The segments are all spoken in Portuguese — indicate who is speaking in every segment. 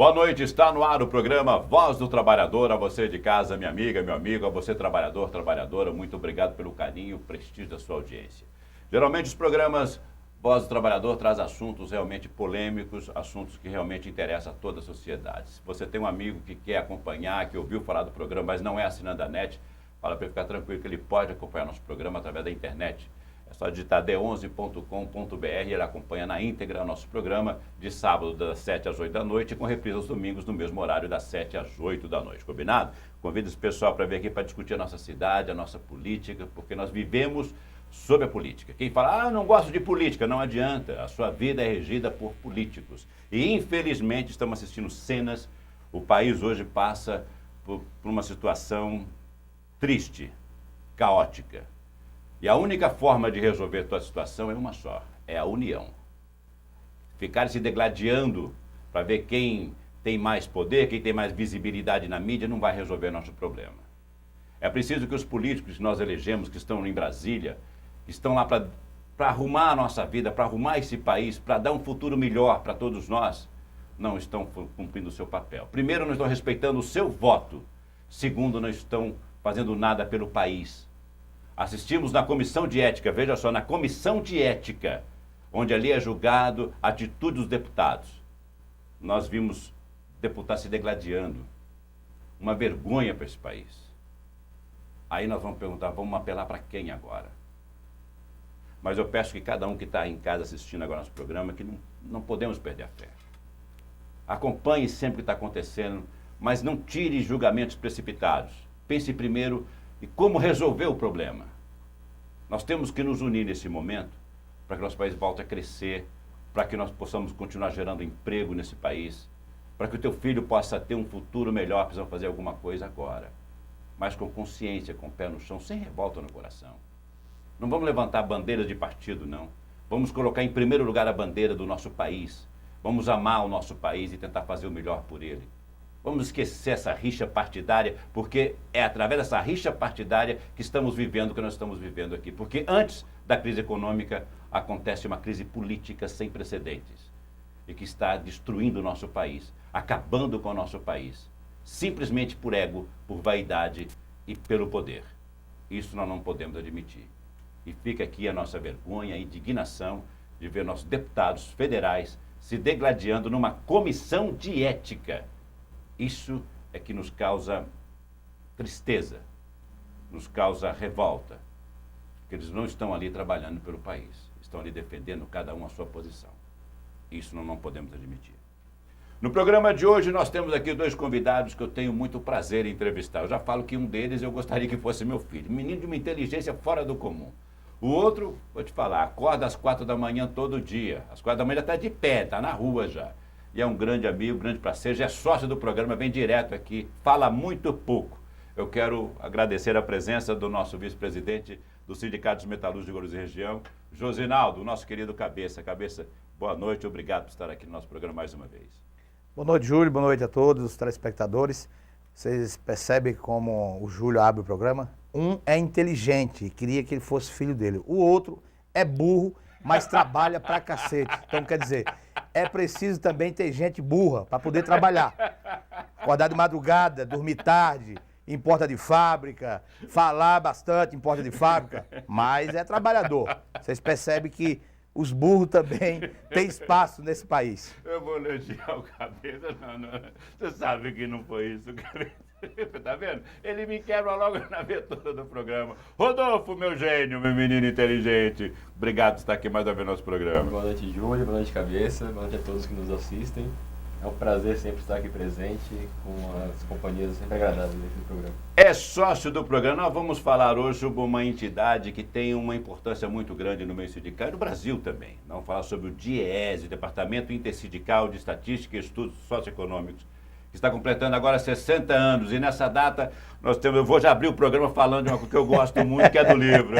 Speaker 1: Boa noite, está no ar o programa Voz do Trabalhador. A você de casa, minha amiga, meu amigo, a você trabalhador, trabalhadora, muito obrigado pelo carinho e prestígio da sua audiência. Geralmente os programas Voz do Trabalhador traz assuntos realmente polêmicos, assuntos que realmente interessam a toda a sociedade. Se você tem um amigo que quer acompanhar, que ouviu falar do programa, mas não é assinante da NET, fala para ele ficar tranquilo que ele pode acompanhar nosso programa através da internet. É só digitar d11.com.br e ele acompanha na íntegra o nosso programa de sábado das 7 às 8 da noite e com reprise aos domingos no mesmo horário das 7 às 8 da noite. Combinado? Convido esse pessoal para vir aqui para discutir a nossa cidade, a nossa política, porque nós vivemos sob a política. Quem fala, não gosto de política, não adianta. A sua vida é regida por políticos. E infelizmente estamos assistindo cenas, o país hoje passa por uma situação triste, caótica. E a única forma de resolver toda a situação é uma só, é a união. Ficar se degladiando para ver quem tem mais poder, quem tem mais visibilidade na mídia, não vai resolver nosso problema. É preciso que os políticos que nós elegemos, que estão em Brasília, que estão lá para arrumar a nossa vida, para arrumar esse país, para dar um futuro melhor para todos nós, não estão cumprindo o seu papel. Primeiro, não estão respeitando o seu voto. Segundo, não estão fazendo nada pelo país. Assistimos na comissão de ética, veja só, na comissão de ética, onde ali é julgado a atitude dos deputados. Nós vimos deputados se degladiando. Uma vergonha para esse país. Aí nós vamos perguntar, vamos apelar para quem agora? Mas eu peço que cada um que está em casa assistindo agora nosso programa, que não podemos perder a fé. Acompanhe sempre o que está acontecendo, mas não tire julgamentos precipitados. Pense primeiro em como resolver o problema. Nós temos que nos unir nesse momento para que nosso país volte a crescer, para que nós possamos continuar gerando emprego nesse país, para que o teu filho possa ter um futuro melhor. Precisamos fazer alguma coisa agora, mas com consciência, com o pé no chão, sem revolta no coração. Não vamos levantar bandeiras de partido, não. Vamos colocar em primeiro lugar a bandeira do nosso país. Vamos amar o nosso país e tentar fazer o melhor por ele. Vamos esquecer essa rixa partidária, porque é através dessa rixa partidária que estamos vivendo o que nós estamos vivendo aqui. Porque antes da crise econômica acontece uma crise política sem precedentes e que está destruindo o nosso país, acabando com o nosso país, simplesmente por ego, por vaidade e pelo poder. Isso nós não podemos admitir. E fica aqui a nossa vergonha, a indignação de ver nossos deputados federais se degladiando numa comissão de ética. Isso é que nos causa tristeza, nos causa revolta, porque eles não estão ali trabalhando pelo país, estão ali defendendo cada um a sua posição. Isso nós não podemos admitir. No programa de hoje nós temos aqui dois convidados que eu tenho muito prazer em entrevistar. Eu já falo que um deles eu gostaria que fosse meu filho, um menino de uma inteligência fora do comum. O outro, vou te falar, acorda às 4 da manhã todo dia. Às 4 da manhã já está de pé, está na rua já. E é um grande amigo, grande prazer, já é sócio do programa, vem direto aqui, fala muito pouco. Eu quero agradecer a presença do nosso vice-presidente do Sindicato dos Metalúrgicos de Guarulhos e Região, Josinaldo, nosso querido Cabeça. Cabeça, boa noite, obrigado por estar aqui no nosso programa mais uma vez.
Speaker 2: Boa noite, Júlio, boa noite a todos os telespectadores. Vocês percebem como o Júlio abre o programa? Um é inteligente e queria que ele fosse filho dele. O outro é burro, mas trabalha pra cacete. Então, quer dizer, é preciso também ter gente burra para poder trabalhar. Acordar de madrugada, dormir tarde, em porta de fábrica, falar bastante em porta de fábrica, mas é trabalhador. Vocês percebem que os burros também têm espaço nesse país.
Speaker 1: Eu vou elogiar o Cabeça, não. Você sabe que não foi isso, Cabeça. Tá vendo? Ele me quebra logo na abertura do programa. Rodolfo, meu gênio, meu menino inteligente. Obrigado por estar aqui mais uma vez no nosso programa.
Speaker 3: Boa noite, Júlio. Boa noite, Cabeça. Boa noite a todos que nos assistem. É um prazer sempre estar aqui presente com as companhias sempre agradáveis desse programa.
Speaker 1: É sócio do programa. Nós vamos falar hoje sobre uma entidade que tem uma importância muito grande no meio sindical e no Brasil também. Vamos falar sobre o DIEESE, Departamento Intersindical de Estatística e Estudos Socioeconômicos, que está completando agora 60 anos. E nessa data, eu vou já abrir o programa falando de uma coisa que eu gosto muito, que é do livro.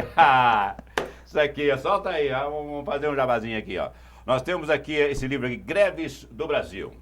Speaker 1: Isso aqui, solta aí, vamos fazer um jabazinho aqui, ó. Nós temos aqui esse livro aqui, Greves do Brasil.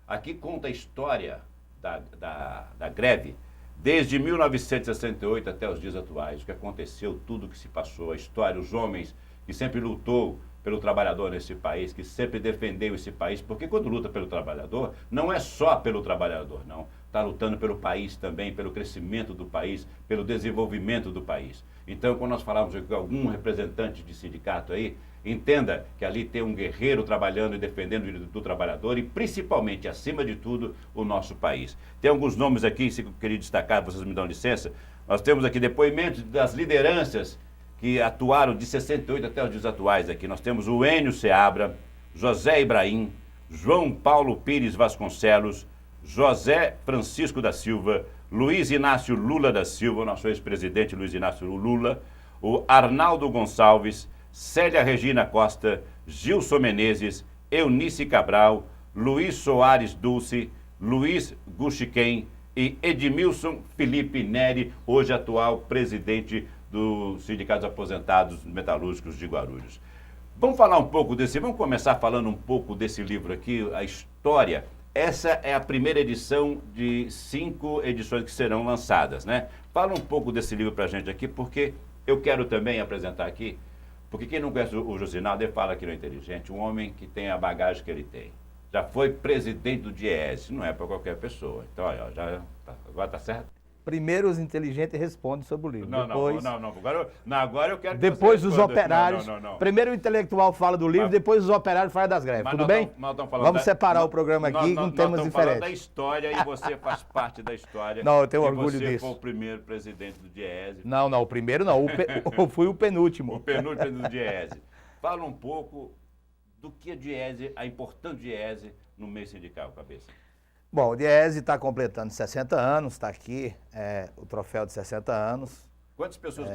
Speaker 1: Aqui conta a história da greve, desde 1968 até os dias atuais, o que aconteceu, tudo o que se passou, a história, os homens que sempre lutou pelo trabalhador nesse país, que sempre defendeu esse país, porque quando luta pelo trabalhador, não é só pelo trabalhador, não. Está lutando pelo país também, pelo crescimento do país, pelo desenvolvimento do país. Então, quando nós falamos com algum representante de sindicato aí, entenda que ali tem um guerreiro trabalhando e defendendo o direito do trabalhador e, principalmente, acima de tudo, o nosso país. Tem alguns nomes aqui, se eu queria destacar, vocês me dão licença. Nós temos aqui depoimentos das lideranças que atuaram de 68 até os dias atuais aqui. Nós temos o Enio Seabra, José Ibrahim, João Paulo Pires Vasconcelos, José Francisco da Silva, Luiz Inácio Lula da Silva, nosso ex-presidente Luiz Inácio Lula, o Arnaldo Gonçalves, Célia Regina Costa, Gilson Menezes, Eunice Cabral, Luiz Soares Dulce, Luiz Guxiquem e Edmilson Felipe Neri, hoje atual presidente do Sindicato dos Aposentados Metalúrgicos de Guarulhos. Vamos falar um pouco vamos começar falando um pouco desse livro aqui, a história. Essa é a primeira edição de 5 edições que serão lançadas, né? Fala um pouco desse livro pra gente aqui, porque eu quero também apresentar aqui, porque quem não conhece o Josinaldo, ele fala que ele é inteligente, um homem que tem a bagagem que ele tem. Já foi presidente do DIEESE, não é para qualquer pessoa. Então, olha, agora tá certo?
Speaker 2: Primeiro os inteligentes respondem sobre o livro.
Speaker 1: Não. Agora eu quero que
Speaker 2: depois
Speaker 1: você
Speaker 2: os
Speaker 1: responda.
Speaker 2: operários.
Speaker 1: Não.
Speaker 2: Primeiro o intelectual fala do livro, depois os operários falam das greves.
Speaker 1: Mas
Speaker 2: Tudo bem? Vamos separar o programa aqui com temas diferentes.
Speaker 1: Falando da história e você faz parte da história.
Speaker 2: Não, eu tenho orgulho disso.
Speaker 1: Você foi o primeiro presidente do DIEESE.
Speaker 2: Não, o primeiro não. Eu fui o penúltimo.
Speaker 1: O penúltimo do DIEESE. Fala um pouco do que a DIEESE, a importância do DIEESE no meio sindical, cabeça.
Speaker 2: Bom, o DIEESE está completando 60 anos, está aqui, o troféu de 60 anos.
Speaker 1: Quantas pessoas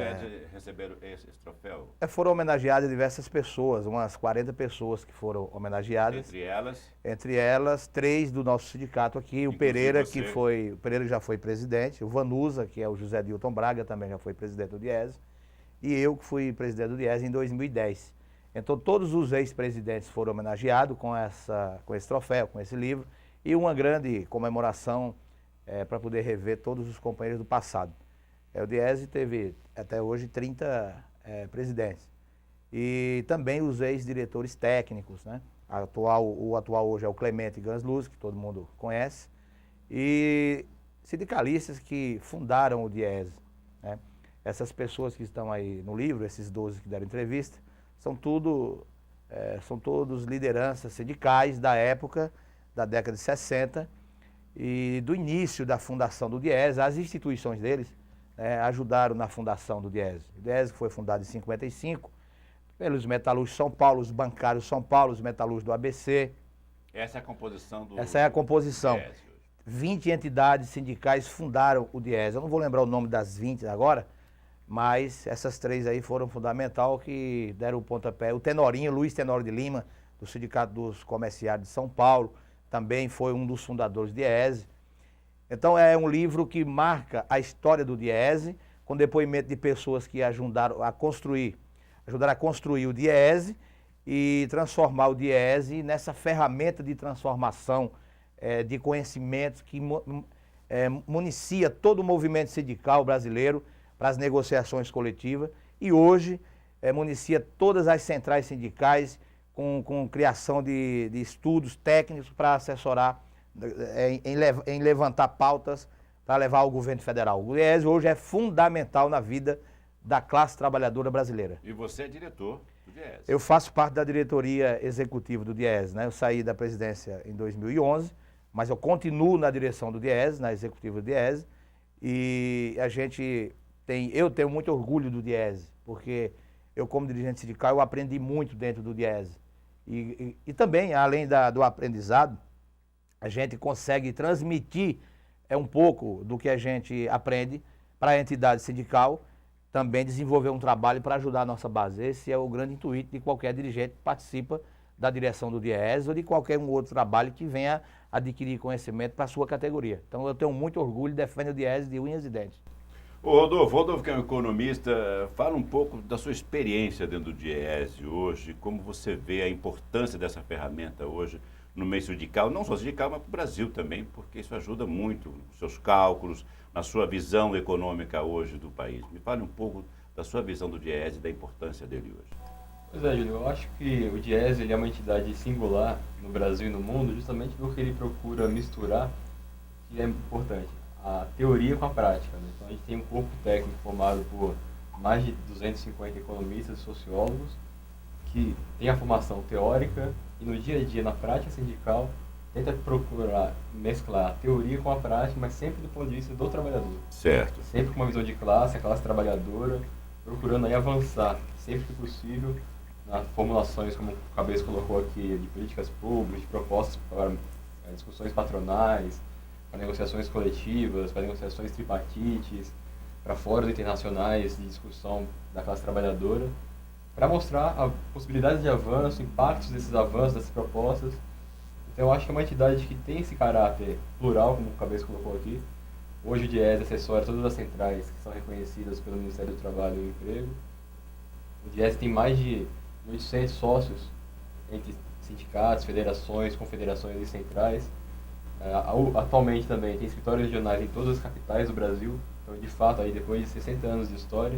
Speaker 1: receberam esse troféu?
Speaker 2: Foram homenageadas diversas pessoas, umas 40 pessoas que foram homenageadas.
Speaker 1: Entre elas?
Speaker 2: Entre elas, 3 do nosso sindicato aqui, o Pereira, o Pereira já foi presidente, o Vanusa, que é o José Dilton Braga, também já foi presidente do DIEESE, e eu que fui presidente do DIEESE em 2010. Então, todos os ex-presidentes foram homenageados com esse troféu, com esse livro, e uma grande comemoração para poder rever todos os companheiros do passado. O DIEESE teve até hoje 30 presidentes. E também os ex-diretores técnicos, né? O atual hoje é o Clemente Gansluz, que todo mundo conhece, e sindicalistas que fundaram o DIEESE, né? Essas pessoas que estão aí no livro, esses 12 que deram entrevista, são todos lideranças sindicais da época, da década de 60, e do início da fundação do DIEESE. As instituições deles ajudaram na fundação do DIEESE. O DIEESE foi fundado em 55 pelos metalúrgicos de São Paulo, os bancários de São Paulo, os metalúrgicos do ABC.
Speaker 1: Essa é a composição do
Speaker 2: Essa é a composição.
Speaker 1: DIEESE.
Speaker 2: 20 entidades sindicais fundaram o DIEESE. Eu não vou lembrar o nome das 20 agora, mas essas 3 aí foram fundamental, que deram o pontapé. O Tenorinho, Luiz Tenório de Lima, do Sindicato dos Comerciários de São Paulo, também foi um dos fundadores do DIEESE. Então é um livro que marca a história do DIEESE, com depoimento de pessoas que ajudaram a construir o DIEESE e transformar o DIEESE nessa ferramenta de transformação de conhecimentos que municia todo o movimento sindical brasileiro para as negociações coletivas, e hoje municia todas as centrais sindicais com criação de estudos técnicos para assessorar em levantar pautas para levar ao governo federal. O DIEESE hoje é fundamental na vida da classe trabalhadora brasileira.
Speaker 1: E você é diretor do DIEESE?
Speaker 2: Eu faço parte da diretoria executiva do DIEESE, né? Eu saí da presidência em 2011, mas eu continuo na direção do DIEESE, na executiva do DIEESE, e eu tenho muito orgulho do DIEESE, porque eu, como dirigente sindical, eu aprendi muito dentro do DIEESE. E também, além do aprendizado, a gente consegue transmitir um pouco do que a gente aprende para a entidade sindical, também desenvolver um trabalho para ajudar a nossa base. Esse é o grande intuito de qualquer dirigente que participa da direção do DIEESE ou de qualquer um outro trabalho que venha adquirir conhecimento para a sua categoria. Então eu tenho muito orgulho e defendo o DIEESE de unhas e dentes.
Speaker 1: Ô Rodolfo, que é um economista, fala um pouco da sua experiência dentro do DIEESE hoje, como você vê a importância dessa ferramenta hoje no meio sindical, não só sindical, mas para o Brasil também, porque isso ajuda muito nos seus cálculos, na sua visão econômica hoje do país. Me fale um pouco da sua visão do DIEESE e da importância dele hoje.
Speaker 3: Pois é, Júlio, eu acho que o Diese ele é uma entidade singular no Brasil e no mundo, justamente porque ele procura misturar, que é importante, a teoria com a prática, né? Então a gente tem um corpo técnico formado por mais de 250 economistas e sociólogos que tem a formação teórica e no dia a dia, na prática sindical, tenta procurar mesclar a teoria com a prática, mas sempre do ponto de vista do trabalhador.
Speaker 1: Certo.
Speaker 3: Sempre com uma visão de classe, a classe trabalhadora, procurando aí avançar, sempre que possível, nas formulações, como o Cabeça colocou aqui, de políticas públicas, de propostas para discussões patronais, para negociações coletivas, para negociações tripartites, para fóruns internacionais de discussão da classe trabalhadora, para mostrar a possibilidade de avanço, impactos desses avanços, dessas propostas. Então eu acho que é uma entidade que tem esse caráter plural, como o Cabeça colocou aqui. Hoje o Diese assessora todas as centrais que são reconhecidas pelo Ministério do Trabalho e do Emprego. O Diese tem mais de 800 sócios entre sindicatos, federações, confederações e centrais. Atualmente também tem escritórios regionais em todas as capitais do Brasil. Então, de fato, aí, depois de 60 anos de história,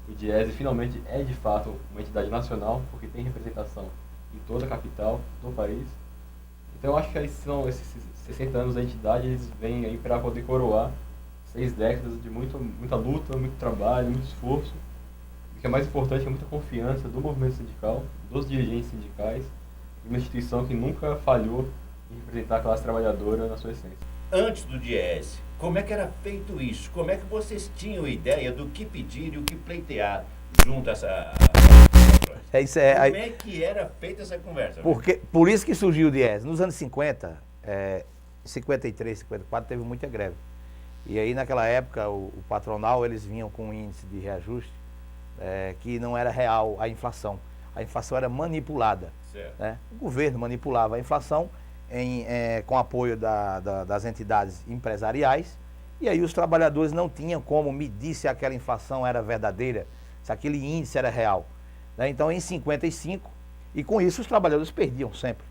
Speaker 3: o Diese finalmente é de fato uma entidade nacional, porque tem representação em toda a capital do país. Então eu acho que esses 60 anos da entidade, eles vêm aí para poder coroar 6 décadas de muita luta, muito trabalho, muito esforço. O que é mais importante é muita confiança do movimento sindical, dos dirigentes sindicais, de uma instituição que nunca falhou em representar a classe trabalhadora na sua essência.
Speaker 4: Antes do Diese, como é que era feito isso? Como é que vocês tinham ideia do que pedir e o que pleitear junto a essa... Como é que era feita essa conversa?
Speaker 2: Por isso que surgiu o Diese. Nos anos 50, 53, 54, teve muita greve. E aí, naquela época, o patronal, eles vinham com um índice de reajuste que não era real a inflação. A inflação era manipulada. Né? O governo manipulava a inflação com apoio das entidades empresariais, e aí os trabalhadores não tinham como medir se aquela inflação era verdadeira, se aquele índice era real. Né? Então, em 55, e com isso os trabalhadores perdiam sempre,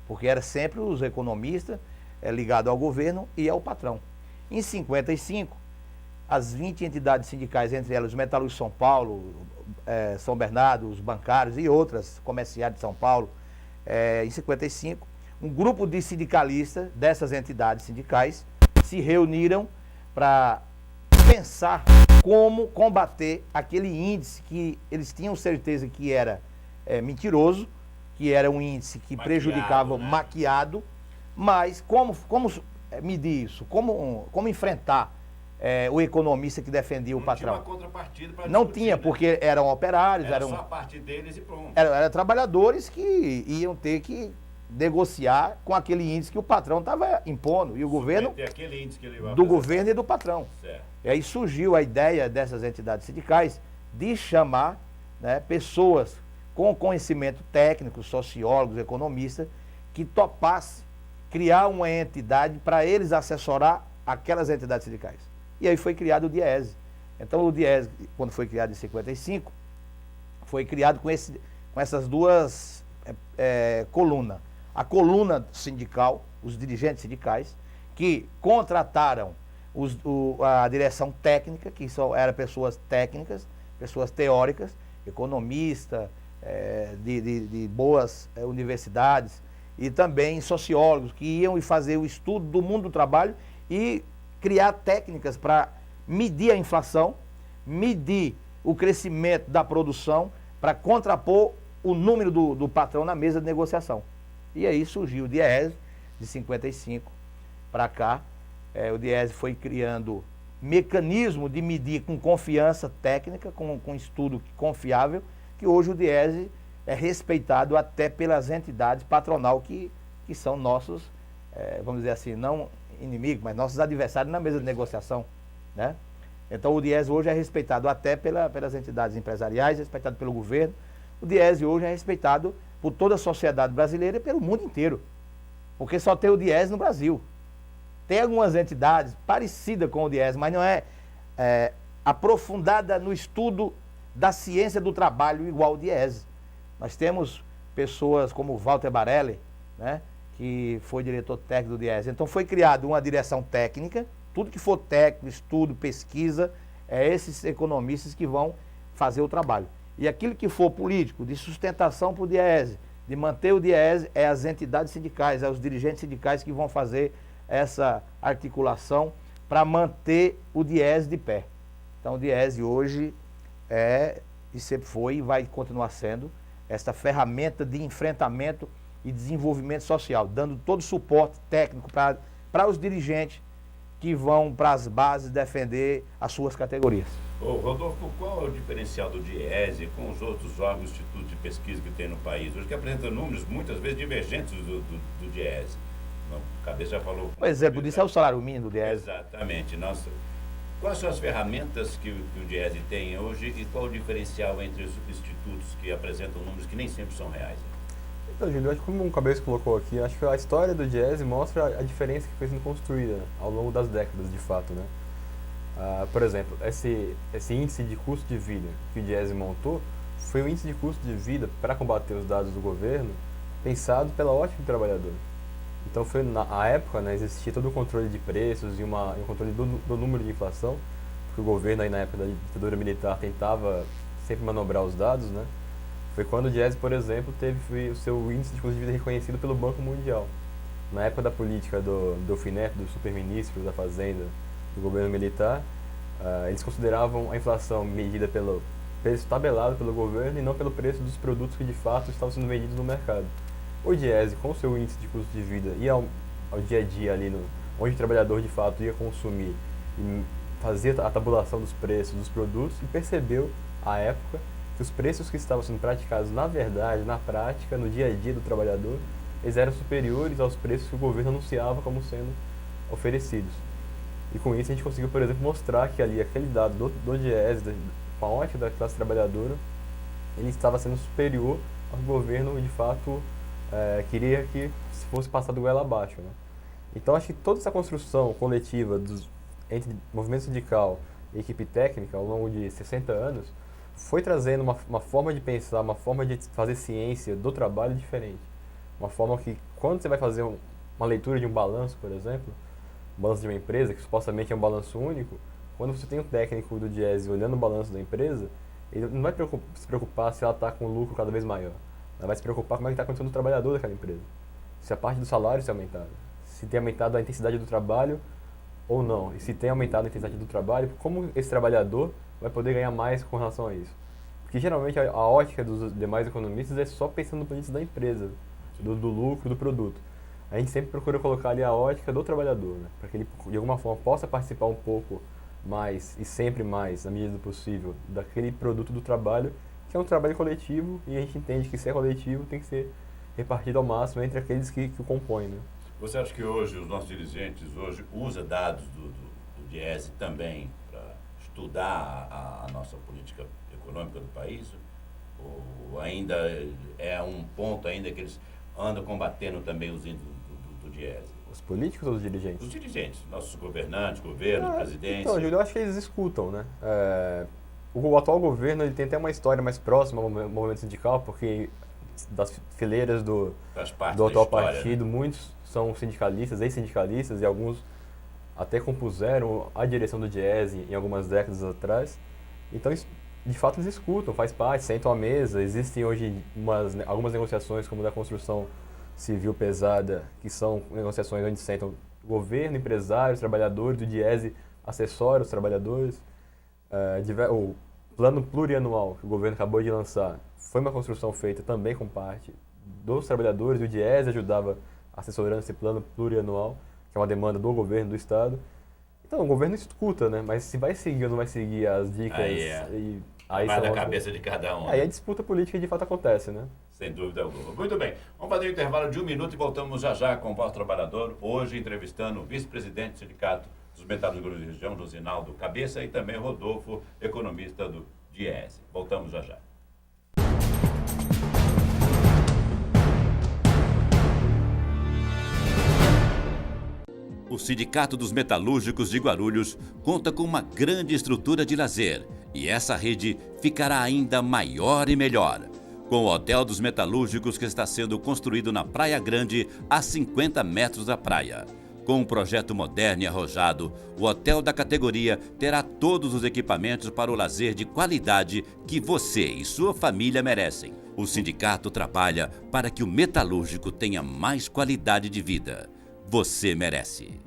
Speaker 2: porque era sempre os economistas ligados ao governo e ao patrão. Em 55, as 20 entidades sindicais, entre elas os metalúrgicos de São Paulo, São Bernardo, os bancários e outras comerciais de São Paulo, em 55, um grupo de sindicalistas dessas entidades sindicais se reuniram para pensar como combater aquele índice que eles tinham certeza que era mentiroso, que era um índice que prejudicava, maquiado, mas como medir isso? Como enfrentar o economista que defendia o patrão?
Speaker 4: Não tinha uma contrapartida para
Speaker 2: Não
Speaker 4: discutir,
Speaker 2: tinha,
Speaker 4: né?
Speaker 2: porque eram operários,
Speaker 4: Era só a parte deles e pronto.
Speaker 2: eram trabalhadores que iam ter que negociar com aquele índice que o patrão estava impondo, e o governo,
Speaker 4: aquele índice que ele
Speaker 2: do governo e do patrão.
Speaker 4: Certo.
Speaker 2: E aí surgiu a ideia dessas entidades sindicais de chamar, né, pessoas com conhecimento técnico, sociólogos, economistas, que topassem criar uma entidade para eles assessorar aquelas entidades sindicais. E aí foi criado o Diese. Então o Diese, quando foi criado em 55, foi criado com essas duas colunas. A coluna sindical, os dirigentes sindicais, que contrataram a direção técnica, que eram pessoas técnicas, pessoas teóricas, economistas, de boas universidades, e também sociólogos que iam fazer o estudo do mundo do trabalho e criar técnicas para medir a inflação, medir o crescimento da produção, para contrapor o número do patrão na mesa de negociação. E aí surgiu o Diese, de 55 para cá. O Diese foi criando mecanismo de medir com confiança técnica, com estudo confiável, que hoje o Diese é respeitado até pelas entidades patronal que são nossos, vamos dizer assim, não inimigos, mas nossos adversários na mesa de negociação, né? Então o Diese hoje é respeitado até pelas entidades empresariais, respeitado pelo governo. O Diese hoje é respeitado por toda a sociedade brasileira e pelo mundo inteiro, porque só tem o Diese no Brasil. Tem algumas entidades parecidas com o Diese, mas não é aprofundada no estudo da ciência do trabalho igual o Diese. Nós temos pessoas como o Walter Barelli, né, que foi diretor técnico do Diese. Então foi criada uma direção técnica, tudo que for técnico, estudo, pesquisa, esses economistas que vão fazer o trabalho. E aquilo que for político, de sustentação para o Diese, de manter o Diese, é as entidades sindicais, é os dirigentes sindicais que vão fazer essa articulação para manter o Diese de pé. Então o Diese hoje é, e sempre foi e vai continuar sendo, essa ferramenta de enfrentamento e desenvolvimento social, dando todo o suporte técnico para os dirigentes que vão para as bases defender as suas categorias.
Speaker 4: Ô, Rodolfo, qual é o diferencial do Diese com os outros órgãos, institutos de pesquisa que tem no país, hoje que apresentam números muitas vezes divergentes do Diese? O Cabeça já falou.
Speaker 2: Um exemplo disso é o salário mínimo do Diese.
Speaker 4: Exatamente. Nossa, quais são as ferramentas que o Diese tem hoje e qual o diferencial entre os institutos que apresentam números que nem sempre são reais?
Speaker 3: Então, Júlio, acho que como o Cabeça colocou aqui, acho que a história do Diese mostra a diferença que foi sendo construída ao longo das décadas, de fato, né? Por exemplo, esse índice de custo de vida que o Diese montou foi um índice de custo de vida para combater os dados do governo pensado pela ótica do trabalhador. Então, foi na época, né, existia todo o controle de preços e um controle do número de inflação, porque o governo aí na época da ditadura militar tentava sempre manobrar os dados, né? Foi quando o Diese, por exemplo, teve o seu índice de custo de vida reconhecido pelo Banco Mundial. Na época da política do Delfim Neto, do superministro da Fazenda, do governo militar, eles consideravam a inflação medida pelo preço tabelado pelo governo e não pelo preço dos produtos que de fato estavam sendo vendidos no mercado. O Diese, com o seu índice de custo de vida, ia ao dia a dia ali, onde o trabalhador de fato ia consumir e fazia a tabulação dos preços dos produtos e percebeu, à época, que os preços que estavam sendo praticados na verdade, na prática, no dia a dia do trabalhador, eles eram superiores aos preços que o governo anunciava como sendo oferecidos. E com isso a gente conseguiu, por exemplo, mostrar que ali aquele dado do Diese, com a ótica da classe trabalhadora, ele estava sendo superior ao que o governo de fato queria que fosse passado goela abaixo, né? Então acho que toda essa construção coletiva entre movimento sindical e equipe técnica ao longo de 60 anos foi trazendo uma forma de pensar, uma forma de fazer ciência do trabalho diferente. Uma forma que, quando você vai fazer uma leitura de um balanço, por exemplo, um balanço de uma empresa, que supostamente é um balanço único, quando você tem um técnico do Diese olhando o balanço da empresa, ele não vai se preocupar se ela está com um lucro cada vez maior. Ela vai se preocupar como é que está acontecendo o trabalhador daquela empresa. Se a parte do salário se aumentada, se tem aumentado a intensidade do trabalho ou não. E se tem aumentado a intensidade do trabalho, como esse trabalhador vai poder ganhar mais com relação a isso. Porque geralmente a ótica dos demais economistas é só pensando no ponto de vista da empresa, do lucro, do produto. A gente sempre procura colocar ali a ótica do trabalhador, né? Para que ele, de alguma forma, possa participar um pouco mais e sempre mais, na medida do possível, daquele produto do trabalho, que é um trabalho coletivo, e a gente entende que se é coletivo tem que ser repartido ao máximo entre aqueles que o compõem, né?
Speaker 4: Você acha que hoje os nossos dirigentes usam dados do Diese também para estudar a nossa política econômica do país? Ou ainda é um ponto ainda que eles andam combatendo também os índices do Diese?
Speaker 3: Os políticos ou os dirigentes?
Speaker 4: Os dirigentes, nossos governantes, governo, presidência.
Speaker 3: Então, Júlio, eu acho que eles escutam, né? O atual governo ele tem até uma história mais próxima ao movimento sindical, porque das fileiras do atual partido, né? Muitos são sindicalistas, ex-sindicalistas, e alguns até compuseram a direção do Diese em algumas décadas atrás. Então, de fato, eles escutam, faz parte, sentam à mesa. Existem hoje algumas negociações, como da construção civil pesada, que são negociações onde sentam governo, empresários, trabalhadores, o Diese assessora os trabalhadores. O plano plurianual que o governo acabou de lançar foi uma construção feita também com parte dos trabalhadores, e o Diese ajudava assessorando esse plano plurianual, que é uma demanda do governo do estado. Então, o governo escuta, né? Mas se vai seguir ou não vai seguir as dicas...
Speaker 4: Aí vai da cabeça de cada um.
Speaker 3: Aí a disputa política de fato acontece, né?
Speaker 4: Sem dúvida alguma. Muito bem. Vamos fazer um intervalo de 1 minuto e voltamos já com o Voz do Trabalhador. Hoje entrevistando o vice-presidente do Sindicato dos Metalúrgicos da Região, Josinaldo Cabeça, e também Rodolfo, economista do Diese. Voltamos já.
Speaker 1: O Sindicato dos Metalúrgicos de Guarulhos conta com uma grande estrutura de lazer e essa rede ficará ainda maior e melhor. Com o Hotel dos Metalúrgicos, que está sendo construído na Praia Grande, a 50 metros da praia. Com um projeto moderno e arrojado, o hotel da categoria terá todos os equipamentos para o lazer de qualidade que você e sua família merecem. O sindicato trabalha para que o metalúrgico tenha mais qualidade de vida. Você merece.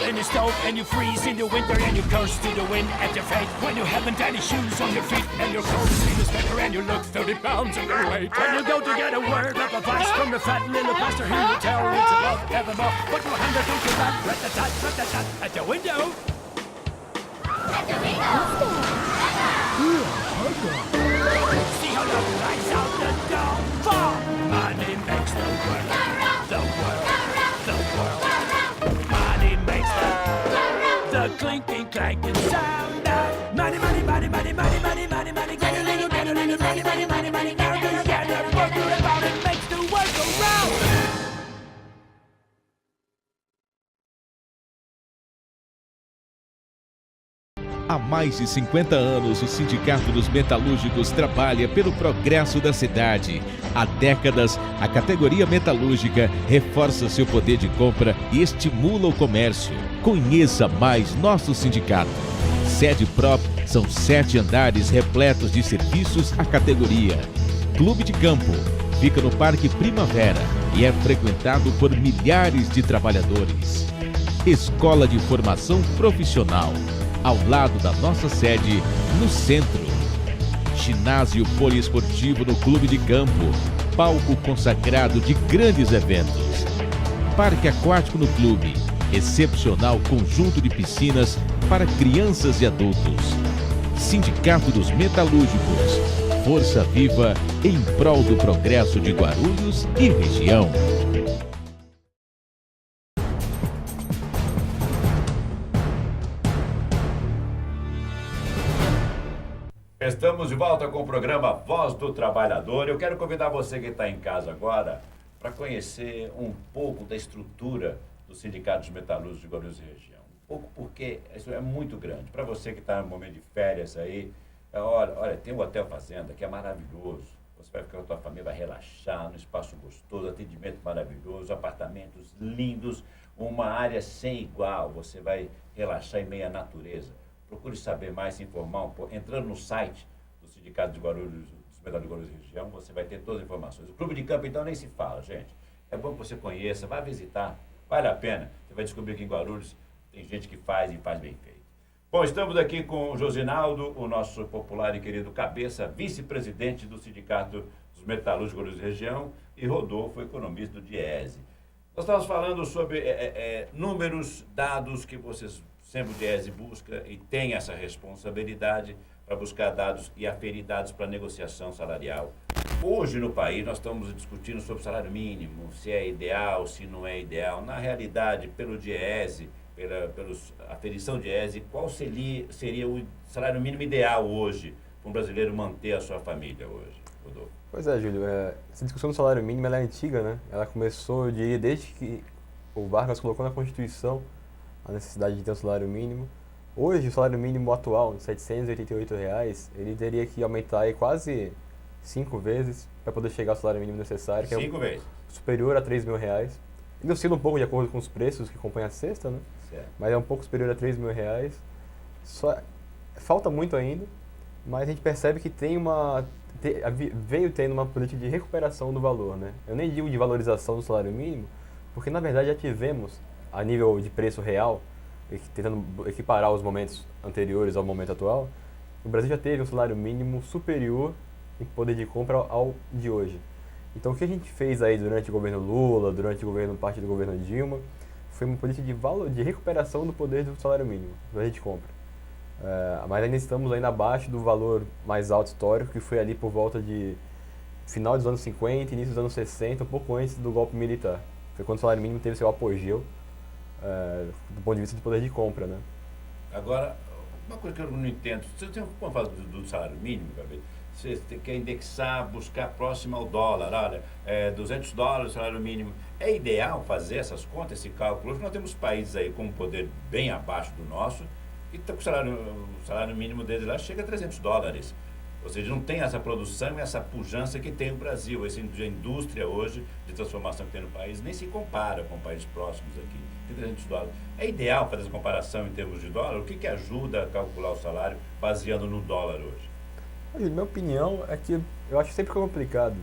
Speaker 5: In the stove and you freeze in the winter and you curse to the wind at your fate when you haven't any shoes on your feet and your clothes in the sweater and you look 30 pounds underweight and you go to get a word of advice from the fat little pastor who will tell you to love evermore but you hand it to your back rat-a-tat at the window. At the window. See how love lies out the door. For money makes the world, the world, the world. The clinking, clanking sound of money, money, money, money, money, money, money, money. Get a little, money, money, money, money. Now do you get it? What you about it makes the world go round.
Speaker 6: Há mais de 50 anos, o Sindicato dos Metalúrgicos trabalha pelo progresso da cidade. Há décadas, a categoria metalúrgica reforça seu poder de compra e estimula o comércio. Conheça mais nosso sindicato. Sede própria, são 7 andares repletos de serviços à categoria. Clube de Campo, fica no Parque Primavera e é frequentado por milhares de trabalhadores. Escola de Formação Profissional, ao lado da nossa sede, no centro. Ginásio poliesportivo no Clube de Campo, palco consagrado de grandes eventos. Parque aquático no clube, excepcional conjunto de piscinas para crianças e adultos. Sindicato dos Metalúrgicos, força viva em prol do progresso de Guarulhos e região.
Speaker 1: Estamos de volta com o programa Voz do Trabalhador. Eu quero convidar você que está em casa agora para conhecer um pouco da estrutura do Sindicato dos Metalúrgicos de Guarulhos e região. Um pouco porque isso é muito grande. Para você que está no momento de férias aí, olha, tem o Hotel Fazenda, que é maravilhoso.
Speaker 4: Você vai ficar com a tua família, vai relaxar, num espaço gostoso, atendimento maravilhoso, apartamentos lindos, uma área sem igual. Você vai relaxar em meio à natureza. Procure saber mais, se informar um pouco. Entrando no site do Sindicato de Guarulhos, dos Metalúrgicos de Guarulhos Região, você vai ter todas as informações. O Clube de Campo, então, nem se fala, gente. É bom que você conheça, vá visitar, vale a pena. Você vai descobrir que em Guarulhos tem gente que faz e faz bem feito. Bom, estamos aqui com o Josinaldo, o nosso popular e querido cabeça, vice-presidente do Sindicato dos Metalúrgicos de Guarulhos Região, e Rodolfo, economista do Diese. Nós estávamos falando sobre números, dados que vocês, sempre o Diese busca e tem essa responsabilidade para buscar dados e aferir dados para negociação salarial. Hoje no país nós estamos discutindo sobre salário mínimo, se é ideal, se não é ideal. Na realidade, pelo Diese, pela aferição Diese, qual seria o salário mínimo ideal hoje para um brasileiro manter a sua família hoje, Rodolfo?
Speaker 3: Pois é, Júlio, essa discussão do salário mínimo ela é antiga, né? Ela começou, eu diria, desde que o Vargas colocou na Constituição a necessidade de ter um salário mínimo. Hoje, o salário mínimo atual, de R$ 788, ele teria que aumentar aí quase 5 vezes para poder chegar ao salário mínimo necessário, que
Speaker 4: 5 vezes.
Speaker 3: Superior a R$ 3.000. Ele oscila um pouco de acordo com os preços que acompanham a cesta, né?
Speaker 4: Certo.
Speaker 3: Mas é um pouco superior a R$ 3.000. Falta muito ainda, mas a gente percebe que veio tendo uma política de recuperação do valor, né? Eu nem digo de valorização do salário mínimo, porque na verdade já tivemos, a nível de preço real, tentando equiparar os momentos anteriores ao momento atual, o Brasil já teve um salário mínimo superior em poder de compra ao de hoje. Então o que a gente fez aí durante o governo Lula, durante parte do governo Dilma, foi uma política de recuperação do poder do salário mínimo, do poder de compra. Mas ainda estamos ainda abaixo do valor mais alto histórico, que foi ali por volta de final dos anos 50, início dos anos 60, um pouco antes do golpe militar. Foi quando o salário mínimo teve seu apogeu do ponto de vista do poder de compra, né?
Speaker 4: Agora, uma coisa que eu não entendo, quando fala do salário mínimo, Gabriel, você quer indexar, buscar próximo ao dólar, olha, $200 o salário mínimo. É ideal fazer essas contas, esse cálculo? Hoje nós temos países aí com um poder bem abaixo do nosso, e tá com o salário mínimo deles lá chega a $300. Ou seja, não tem essa produção e essa pujança que tem o Brasil. Essa indústria hoje de transformação que tem no país nem se compara com países próximos aqui. Tem $300. É ideal fazer essa comparação em termos de dólar? O que ajuda a calcular o salário baseando no dólar hoje?
Speaker 3: Minha opinião é que eu acho sempre complicado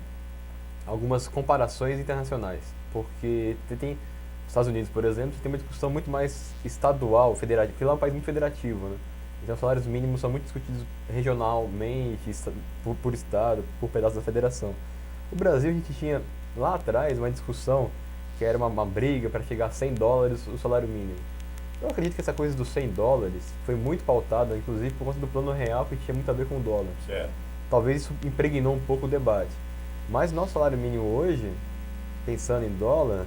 Speaker 3: algumas comparações internacionais, porque tem Estados Unidos, por exemplo, tem uma discussão muito mais estadual, federativa, porque lá é um país muito federativo, né? Então os salários mínimos são muito discutidos regionalmente, por estado, por pedaço da federação. No Brasil a gente tinha lá atrás uma discussão que era uma briga para chegar a $100 o salário mínimo. Eu acredito que essa coisa dos $100 foi muito pautada, inclusive por conta do plano real, que tinha muito a ver com o dólar.
Speaker 4: Certo.
Speaker 3: Talvez isso impregnou um pouco o debate. Mas nosso salário mínimo hoje, pensando em dólar,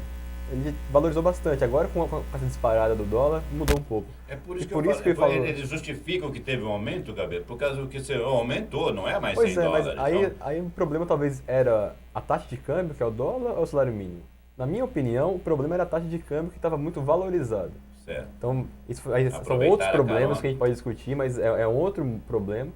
Speaker 3: ele valorizou bastante. Agora, com essa disparada do dólar, mudou um pouco.
Speaker 4: É por isso
Speaker 3: que eu falo.
Speaker 4: Eles justificam que teve um aumento, Gabriel, por causa do que você aumentou, não é mais
Speaker 3: Pois
Speaker 4: $100.
Speaker 3: Mas
Speaker 4: então...
Speaker 3: aí o problema talvez era a taxa de câmbio, que é o dólar, ou o salário mínimo? Na minha opinião, o problema era a taxa de câmbio que estava muito valorizada.
Speaker 4: Certo.
Speaker 3: Então, são outros problemas que a gente pode discutir, mas é outro problema,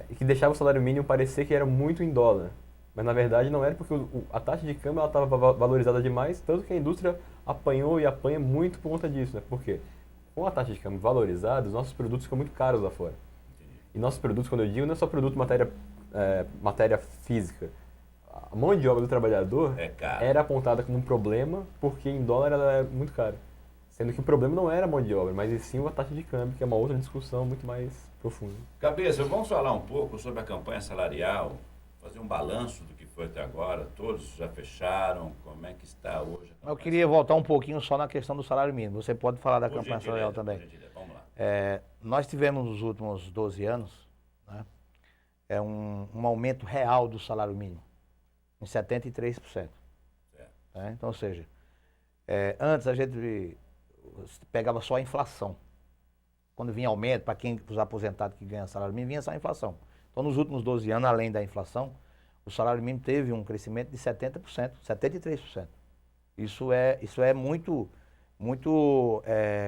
Speaker 3: e que deixava o salário mínimo parecer que era muito em dólar. Mas na verdade não era, porque a taxa de câmbio estava valorizada demais, tanto que a indústria apanhou e apanha muito por conta disso, né? Por quê? Com a taxa de câmbio valorizada, os nossos produtos ficam muito caros lá fora. E nossos produtos, quando eu digo, não é só produto matéria física. A mão de obra do trabalhador era apontada como um problema, porque em dólar ela é muito cara. Sendo que o problema não era a mão de obra, mas e sim a taxa de câmbio, que é uma outra discussão muito mais profunda.
Speaker 4: Cabeça, vamos falar um pouco sobre a campanha salarial, fazer um balanço do que foi até agora. Todos já fecharam, como é que está hoje?
Speaker 2: Eu queria voltar um pouquinho só na questão do salário mínimo. Você pode falar da campanha salarial também.
Speaker 4: Vamos lá.
Speaker 2: Nós tivemos nos últimos 12 anos, né, um aumento real do salário mínimo, em 73%.
Speaker 4: Certo.
Speaker 2: Então, ou seja, antes a gente pegava só a inflação. Quando vinha aumento, para os aposentados que ganham salário mínimo, vinha só a inflação. Então, nos últimos 12 anos, além da inflação, o salário mínimo teve um crescimento de 70%, 73%. Isso é muito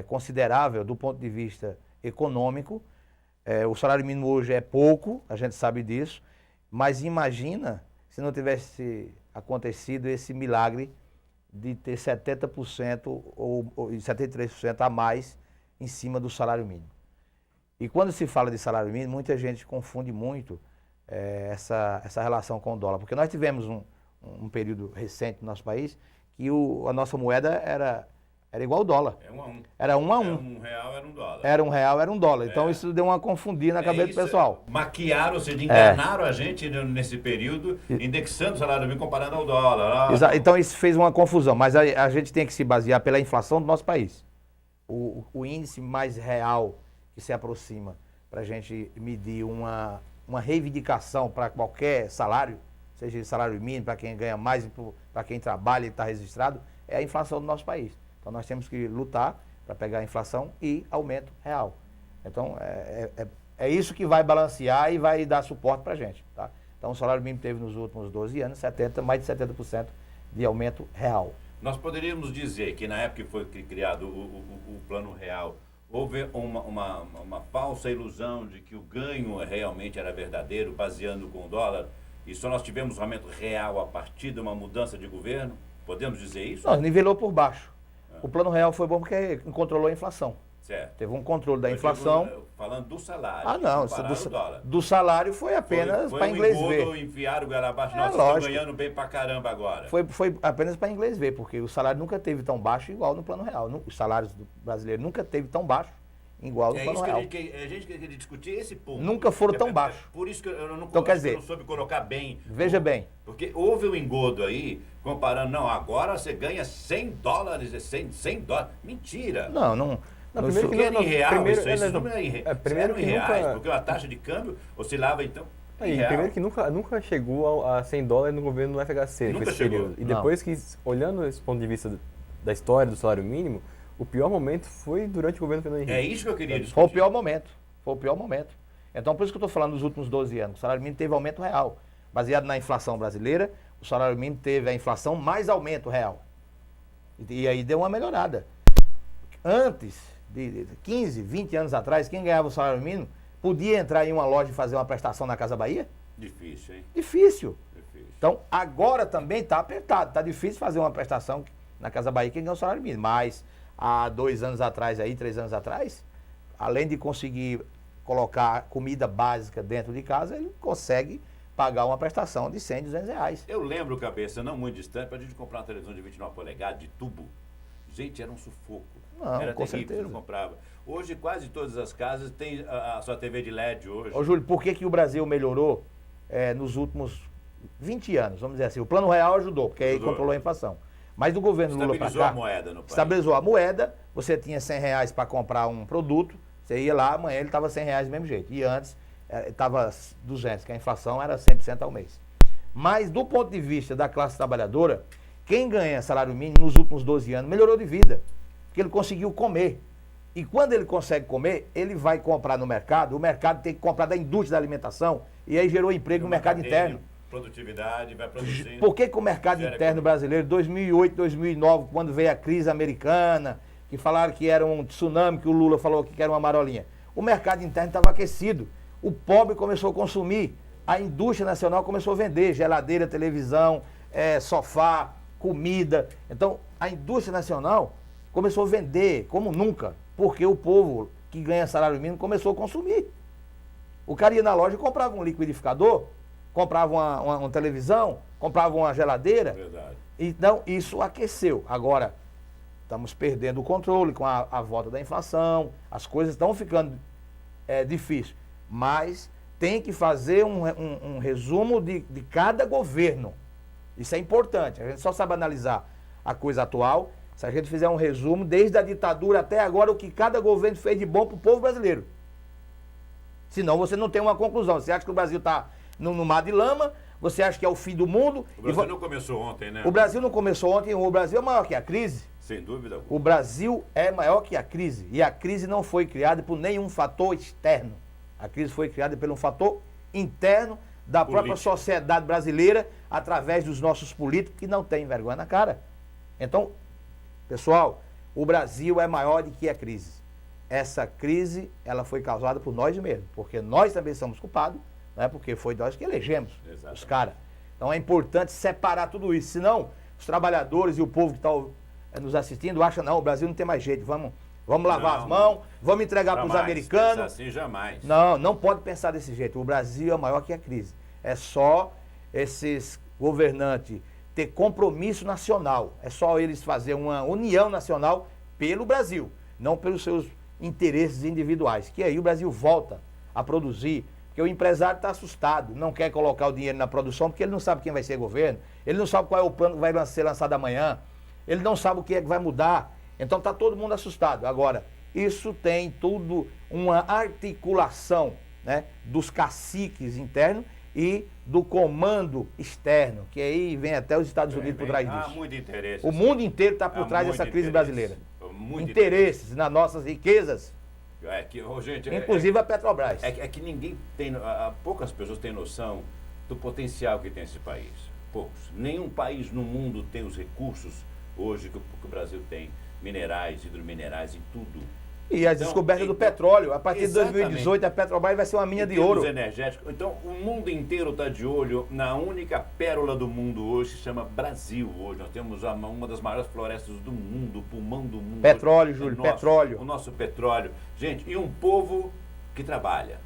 Speaker 2: considerável do ponto de vista econômico. O salário mínimo hoje é pouco, a gente sabe disso, Mas imagina se não tivesse acontecido esse milagre de ter 70% ou 73% a mais em cima do salário mínimo. E quando se fala de salário mínimo, muita gente confunde muito essa relação com o dólar. Porque nós tivemos um período recente no nosso país que a nossa moeda era igual ao dólar.
Speaker 4: É 1 a 1.
Speaker 2: Era 1 a 1.
Speaker 4: R$1 era $1.
Speaker 2: Era R$1, era $1. Então isso deu uma confundida na cabeça do pessoal.
Speaker 4: Maquiaram, ou seja, enganaram a gente nesse período, indexando o salário mínimo comparando ao dólar.
Speaker 2: Então isso fez uma confusão, mas a gente tem que se basear pela inflação do nosso país. O índice mais real que se aproxima para a gente medir uma reivindicação para qualquer salário, seja salário mínimo, para quem ganha mais, para quem trabalha e está registrado, é a inflação do nosso país. Então nós temos que lutar para pegar a inflação e aumento real. Então é isso que vai balancear e vai dar suporte para a gente. Tá? Então o salário mínimo teve nos últimos 12 anos mais de 70% de aumento real.
Speaker 4: Nós poderíamos dizer que na época que foi criado o Plano Real, houve uma falsa ilusão de que o ganho realmente era verdadeiro, baseando com o dólar, e só nós tivemos um aumento real a partir de uma mudança de governo? Podemos dizer isso?
Speaker 2: Não, nivelou por baixo. O Plano Real foi bom porque controlou a inflação.
Speaker 4: Certo.
Speaker 2: Teve um controle da inflação.
Speaker 4: Falando do salário.
Speaker 2: Ah, não. Do salário foi apenas para inglês ver.
Speaker 4: Enfiaram o goela abaixo. Nós
Speaker 2: lógico.
Speaker 4: estamos ganhando bem pra caramba agora.
Speaker 2: Foi apenas para inglês ver, porque o salário nunca teve tão baixo igual no Plano Real. Os salários brasileiros nunca teve tão baixo igual no Plano Real.
Speaker 4: A gente quer discutir esse ponto.
Speaker 2: Nunca foram tão baixos.
Speaker 4: Por isso que eu não,
Speaker 2: então, quer dizer,
Speaker 4: não soube colocar bem.
Speaker 2: Veja bem.
Speaker 4: Porque houve um engodo aí, comparando, não, agora você ganha $100, $100. Mentira.
Speaker 2: Não.
Speaker 4: Primeiro que não, em real, isso
Speaker 7: primeiro que
Speaker 4: reais,
Speaker 7: nunca...
Speaker 4: porque a taxa de câmbio oscilava então
Speaker 7: primeiro que nunca chegou a $100 no governo do FHC.
Speaker 4: Nunca chegou.
Speaker 7: Período. E depois que, olhando esse ponto de vista da história do salário mínimo, o pior momento foi durante o governo Fernando Henrique.
Speaker 4: É isso que eu queria discutir.
Speaker 2: Foi o pior momento. Então, por isso que eu estou falando dos últimos 12 anos. O salário mínimo teve aumento real. Baseado na inflação brasileira, o salário mínimo teve a inflação mais aumento real. E aí deu uma melhorada. Antes de 15, 20 anos atrás, quem ganhava o salário mínimo podia entrar em uma loja e fazer uma prestação na Casa Bahia?
Speaker 4: Difícil, hein?
Speaker 2: Difícil. Então, agora também está apertado. Está difícil fazer uma prestação na Casa Bahia quem ganha o salário mínimo. Mas há 2 anos atrás, 3 anos atrás, além de conseguir colocar comida básica dentro de casa, ele consegue pagar uma prestação de R$100, R$200.
Speaker 4: Eu lembro, cabeça, não muito distante, para a gente comprar uma televisão de 29 polegadas, de tubo. Gente, era um sufoco.
Speaker 2: Não,
Speaker 4: era
Speaker 2: com
Speaker 4: terrível,
Speaker 2: certeza.
Speaker 4: não comprava. Hoje, quase todas as casas têm a sua TV de LED hoje.
Speaker 2: Ô, Júlio, por que o Brasil melhorou nos últimos 20 anos? Vamos dizer assim, o Plano Real ajudou, porque aí controlou a inflação. Mas do governo Lula para cá...
Speaker 4: Estabilizou a moeda no país.
Speaker 2: Estabilizou a moeda, você tinha R$100 para comprar um produto, você ia lá, amanhã ele estava R$100 do mesmo jeito. E antes estava 200, que a inflação era 100% ao mês. Mas do ponto de vista da classe trabalhadora, quem ganha salário mínimo nos últimos 12 anos melhorou de vida, porque ele conseguiu comer. E quando ele consegue comer, ele vai comprar no mercado, o mercado tem que comprar da indústria da alimentação, e aí gerou emprego no mercado interno.
Speaker 4: Produtividade, vai produzindo.
Speaker 2: Por que o mercado interno brasileiro, 2008, 2009, quando veio a crise americana, que falaram que era um tsunami, que o Lula falou que era uma marolinha, o mercado interno estava aquecido, o pobre começou a consumir, a indústria nacional começou a vender geladeira, televisão, sofá, comida. Então, a indústria nacional começou a vender como nunca, porque o povo que ganha salário mínimo começou a consumir. O cara ia na loja e comprava um liquidificador, comprava uma televisão, comprava uma geladeira.
Speaker 4: Verdade.
Speaker 2: Então, isso aqueceu. Agora, estamos perdendo o controle com a volta da inflação, as coisas estão ficando difíceis. Mas tem que fazer um resumo de cada governo. Isso é importante. A gente só sabe analisar a coisa atual se a gente fizer um resumo desde a ditadura até agora, o que cada governo fez de bom para o povo brasileiro. Senão você não tem uma conclusão. Você acha que o Brasil está no mar de lama, você acha que é o fim do mundo.
Speaker 4: O Brasil não começou ontem, né?
Speaker 2: O Brasil não começou ontem, o Brasil é maior que a crise.
Speaker 4: Sem dúvida alguma.
Speaker 2: O Brasil é maior que a crise. E a crise não foi criada por nenhum fator externo. A crise foi criada por um fator interno da própria sociedade brasileira, através dos nossos políticos que não têm vergonha na cara. Então, pessoal, o Brasil é maior do que a crise. Essa crise, ela foi causada por nós mesmos, porque nós também somos culpados, né? Porque foi nós que elegemos
Speaker 1: Exatamente.
Speaker 2: os caras. Então é importante separar tudo isso, senão os trabalhadores e o povo que está nos assistindo acham, não, o Brasil não tem mais jeito, vamos lavar
Speaker 1: Não,
Speaker 2: as mãos, vamos entregar para os
Speaker 1: Jamais,
Speaker 2: americanos.
Speaker 1: pensar assim jamais.
Speaker 2: Não pode pensar desse jeito. O Brasil é maior que a crise. É só esses governantes ter compromisso nacional. É só eles fazer uma união nacional pelo Brasil, não pelos seus interesses individuais. Que aí o Brasil volta a produzir, porque o empresário está assustado, não quer colocar o dinheiro na produção, porque ele não sabe quem vai ser governo, ele não sabe qual é o plano que vai ser lançado amanhã, ele não sabe o que é que vai mudar. Então está todo mundo assustado. Agora, isso tem tudo uma articulação, né, dos caciques internos e do comando externo, que aí vem até os Estados Unidos por trás
Speaker 1: Há
Speaker 2: disso.
Speaker 1: muito interesse.
Speaker 2: O mundo inteiro está por
Speaker 1: Há
Speaker 2: trás
Speaker 1: muito
Speaker 2: dessa crise
Speaker 1: interesse.
Speaker 2: brasileira.
Speaker 1: Muito
Speaker 2: Interesses nas nossas riquezas,
Speaker 1: É que, gente,
Speaker 2: inclusive a Petrobras.
Speaker 1: É que ninguém tem, poucas pessoas têm noção do potencial que tem esse país. Poucos. Nenhum país no mundo tem os recursos hoje que o Brasil tem. Minerais, hidrominerais, em tudo.
Speaker 2: E a descoberta do petróleo. A partir de
Speaker 1: Exatamente.
Speaker 2: 2018, a Petrobras vai ser uma mina
Speaker 1: Em
Speaker 2: de
Speaker 1: termos
Speaker 2: ouro.
Speaker 1: energéticos. Então, o mundo inteiro está de olho na única pérola do mundo hoje, se chama Brasil hoje. Nós temos uma das maiores florestas do mundo, o pulmão do mundo.
Speaker 2: Petróleo,
Speaker 1: hoje.
Speaker 2: Júlio,
Speaker 1: Nosso-
Speaker 2: petróleo.
Speaker 1: O nosso petróleo. Gente, e um povo que trabalha.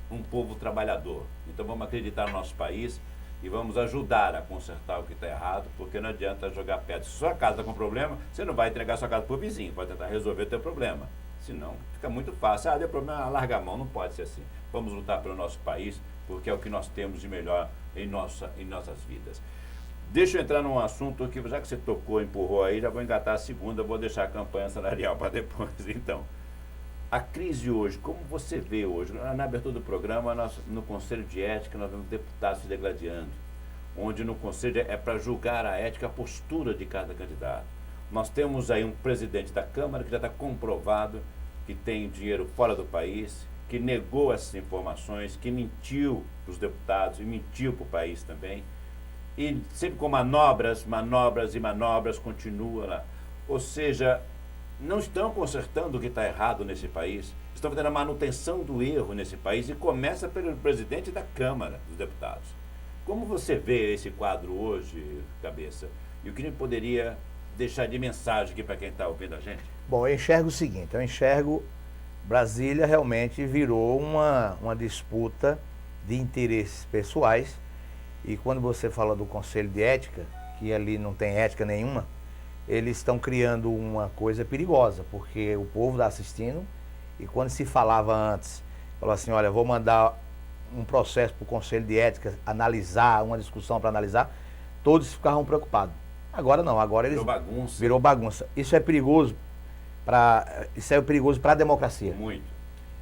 Speaker 1: Um povo trabalhador. Então, vamos acreditar no nosso país e vamos ajudar a consertar o que está errado, porque não adianta jogar pedra. Se sua casa está com problema, você não vai entregar sua casa para o vizinho, vai tentar resolver o teu problema. Senão, fica muito fácil. Deu problema, larga a mão. Não pode ser assim. Vamos lutar pelo nosso país, porque é o que nós temos de melhor em nossas vidas. Deixa eu entrar num assunto que, já que você tocou, empurrou aí, já vou engatar a segunda, vou deixar a campanha salarial para depois. Então, a crise hoje, como você vê hoje? Na abertura do programa, no Conselho de Ética, nós vemos deputados se degladiando, onde no Conselho é para julgar a ética, a postura de cada candidato. Nós temos aí um presidente da Câmara que já está comprovado que tem dinheiro fora do país, que negou essas informações, que mentiu para os deputados e mentiu para o país também. E sempre com manobras continua lá. Ou seja, não estão consertando o que está errado nesse país, estão fazendo a manutenção do erro nesse país e começa pelo presidente da Câmara dos Deputados. Como você vê esse quadro hoje, Cabeça? E o que a gente poderia deixar de mensagem aqui para quem está ouvindo a gente?
Speaker 2: Bom, eu enxergo o seguinte, Brasília realmente virou uma disputa de interesses pessoais, e quando você fala do Conselho de Ética, que ali não tem ética nenhuma, eles estão criando uma coisa perigosa, porque o povo está assistindo, e quando se falava antes, falou assim, olha, vou mandar um processo para o Conselho de Ética analisar, uma discussão para analisar, todos ficavam preocupados. Agora não, agora eles... Virou bagunça. Isso é perigoso para a democracia.
Speaker 1: Muito.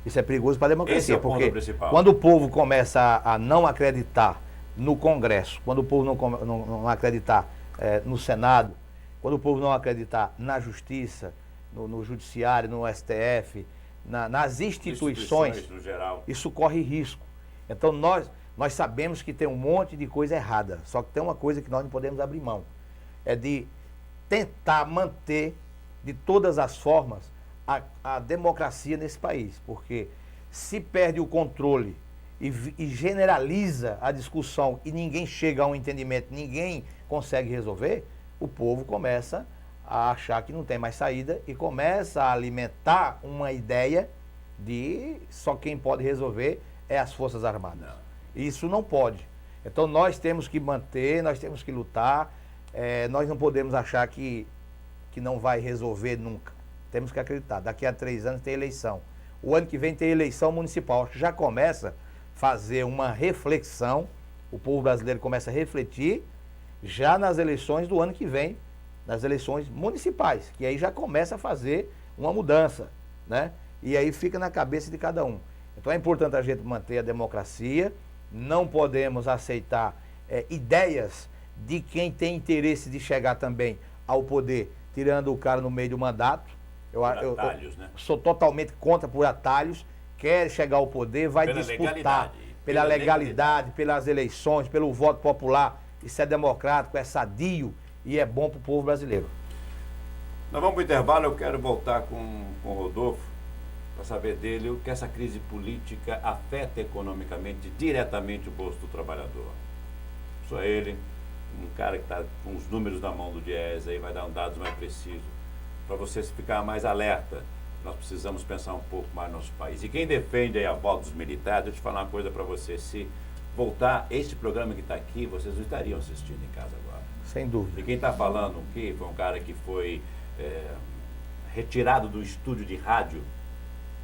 Speaker 2: Isso é perigoso para a democracia,
Speaker 1: Esse é o ponto
Speaker 2: porque
Speaker 1: principal.
Speaker 2: quando o povo começa a não acreditar no Congresso, quando o povo não acreditar no Senado, quando o povo não acreditar na Justiça, no Judiciário, no STF, nas instituições,
Speaker 1: no geral.
Speaker 2: isso corre risco. Então nós sabemos que tem um monte de coisa errada, só que tem uma coisa que nós não podemos abrir mão, é de tentar manter de todas as formas a democracia nesse país, porque se perde o controle e generaliza a discussão e ninguém chega a um entendimento, ninguém consegue resolver, o povo começa a achar que não tem mais saída e começa a alimentar uma ideia de só quem pode resolver é as Forças Armadas.
Speaker 1: Não.
Speaker 2: Isso não pode. Então nós temos que manter, nós temos que lutar, nós não podemos achar que não vai resolver nunca. Temos que acreditar. Daqui a 3 anos tem eleição. O ano que vem tem eleição municipal. Acho que já começa a fazer uma reflexão, o povo brasileiro começa a refletir já nas eleições do ano que vem, nas eleições municipais, que aí já começa a fazer uma mudança, né? E aí fica na cabeça de cada um. Então é importante a gente manter a democracia, não podemos aceitar ideias de quem tem interesse de chegar também ao poder, tirando o cara no meio do mandato. Eu
Speaker 1: Né?
Speaker 2: sou totalmente contra por atalhos, quer chegar ao poder, vai
Speaker 1: Pela
Speaker 2: disputar
Speaker 1: legalidade.
Speaker 2: pela legalidade, pelas eleições, pelo voto popular. Isso é democrático, é sadio e é bom para o povo brasileiro.
Speaker 1: Nós vamos para o intervalo, eu quero voltar com o Rodolfo
Speaker 4: para saber dele o que essa crise política afeta economicamente, diretamente o bolso do trabalhador. Só ele, um cara que está com os números na mão do Diese, aí vai dar dados mais precisos, para você ficar mais alerta. Nós precisamos pensar um pouco mais no nosso país. E quem defende aí a volta dos militares, deixa eu te falar uma coisa para você, se voltar este programa que está aqui, vocês não estariam assistindo em casa agora.
Speaker 2: Sem dúvida.
Speaker 4: E quem está falando aqui foi um cara que foi retirado do estúdio de rádio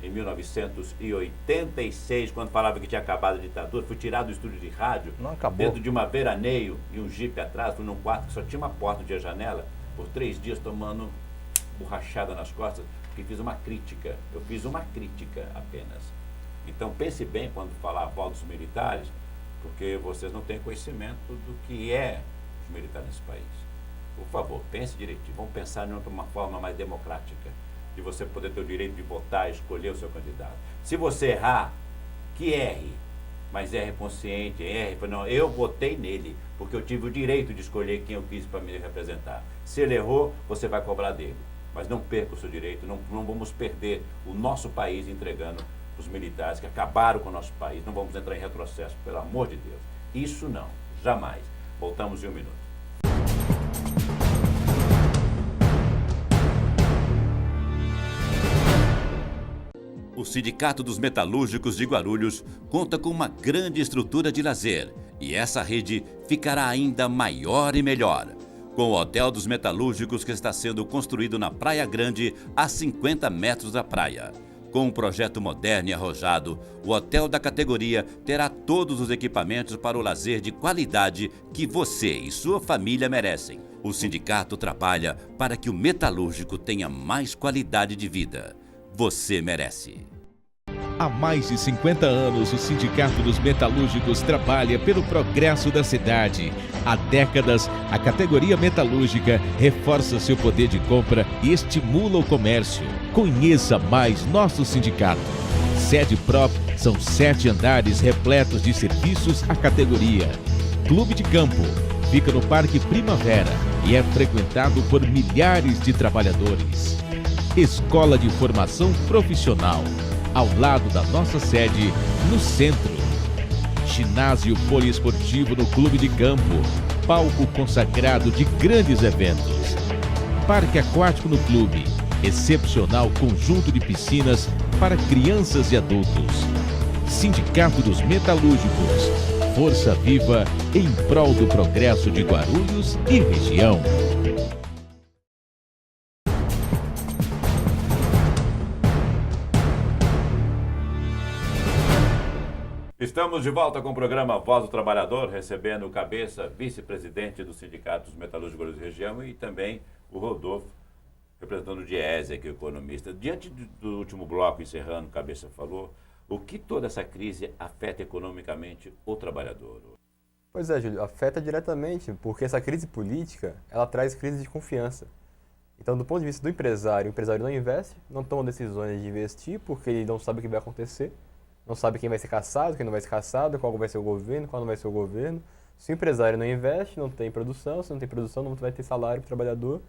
Speaker 4: em 1986, quando falava que tinha acabado a ditadura, foi tirado do estúdio de rádio,
Speaker 2: Não acabou.
Speaker 4: dentro de uma veraneio e um jipe atrás, foi num quarto que só tinha uma porta, não tinha janela, por 3 dias tomando borrachada nas costas, porque fiz uma crítica. Eu fiz uma crítica apenas. Então pense bem quando falar a volta dos militares, porque vocês não têm conhecimento do que é os militares nesse país. Por favor, pense direitinho. Vamos pensar de uma forma mais democrática, de você poder ter o direito de votar e escolher o seu candidato. Se você errar, que erre, mas erre consciente, erre, não, eu votei nele, porque eu tive o direito de escolher quem eu quis para me representar. Se ele errou, você vai cobrar dele. Mas não perca o seu direito, não vamos perder o nosso país entregando os militares que acabaram com o nosso país. Não vamos entrar em retrocesso, pelo amor de Deus. Isso não, jamais. Voltamos em 1 minuto.
Speaker 1: O Sindicato dos Metalúrgicos de Guarulhos conta com uma grande estrutura de lazer e essa rede ficará ainda maior e melhor. Com o Hotel dos Metalúrgicos que está sendo construído na Praia Grande, a 50 metros da praia. Com um projeto moderno e arrojado, o hotel da categoria terá todos os equipamentos para o lazer de qualidade que você e sua família merecem. O sindicato trabalha para que o metalúrgico tenha mais qualidade de vida. Você merece.
Speaker 6: Há mais de 50 anos, o Sindicato dos Metalúrgicos trabalha pelo progresso da cidade. Há décadas, a categoria metalúrgica reforça seu poder de compra e estimula o comércio. Conheça mais nosso sindicato. Sede própria, são 7 andares repletos de serviços à categoria. Clube de Campo, fica no Parque Primavera e é frequentado por milhares de trabalhadores. Escola de Formação Profissional, ao lado da nossa sede, no centro. Ginásio poliesportivo no Clube de Campo, palco consagrado de grandes eventos. Parque aquático no clube, excepcional conjunto de piscinas para crianças e adultos. Sindicato dos Metalúrgicos, força viva em prol do progresso de Guarulhos e região.
Speaker 1: Estamos de volta com o programa Voz do Trabalhador, recebendo o Cabeça, vice-presidente do Sindicato dos Metalúrgicos da região, e também o Rodolfo, representando o Diese, que é o economista. Diante do último bloco, encerrando, o Cabeça falou, o que toda essa crise afeta economicamente o trabalhador?
Speaker 7: Pois é, Júlio, afeta diretamente, porque essa crise política, ela traz crise de confiança. Então, do ponto de vista do empresário, o empresário não investe, não toma decisões de investir, porque ele não sabe o que vai acontecer. Não sabe quem vai ser caçado, quem não vai ser caçado, qual vai ser o governo, qual não vai ser o governo. Se o empresário não investe, não tem produção. Se não tem produção, não vai ter salário para o trabalhador.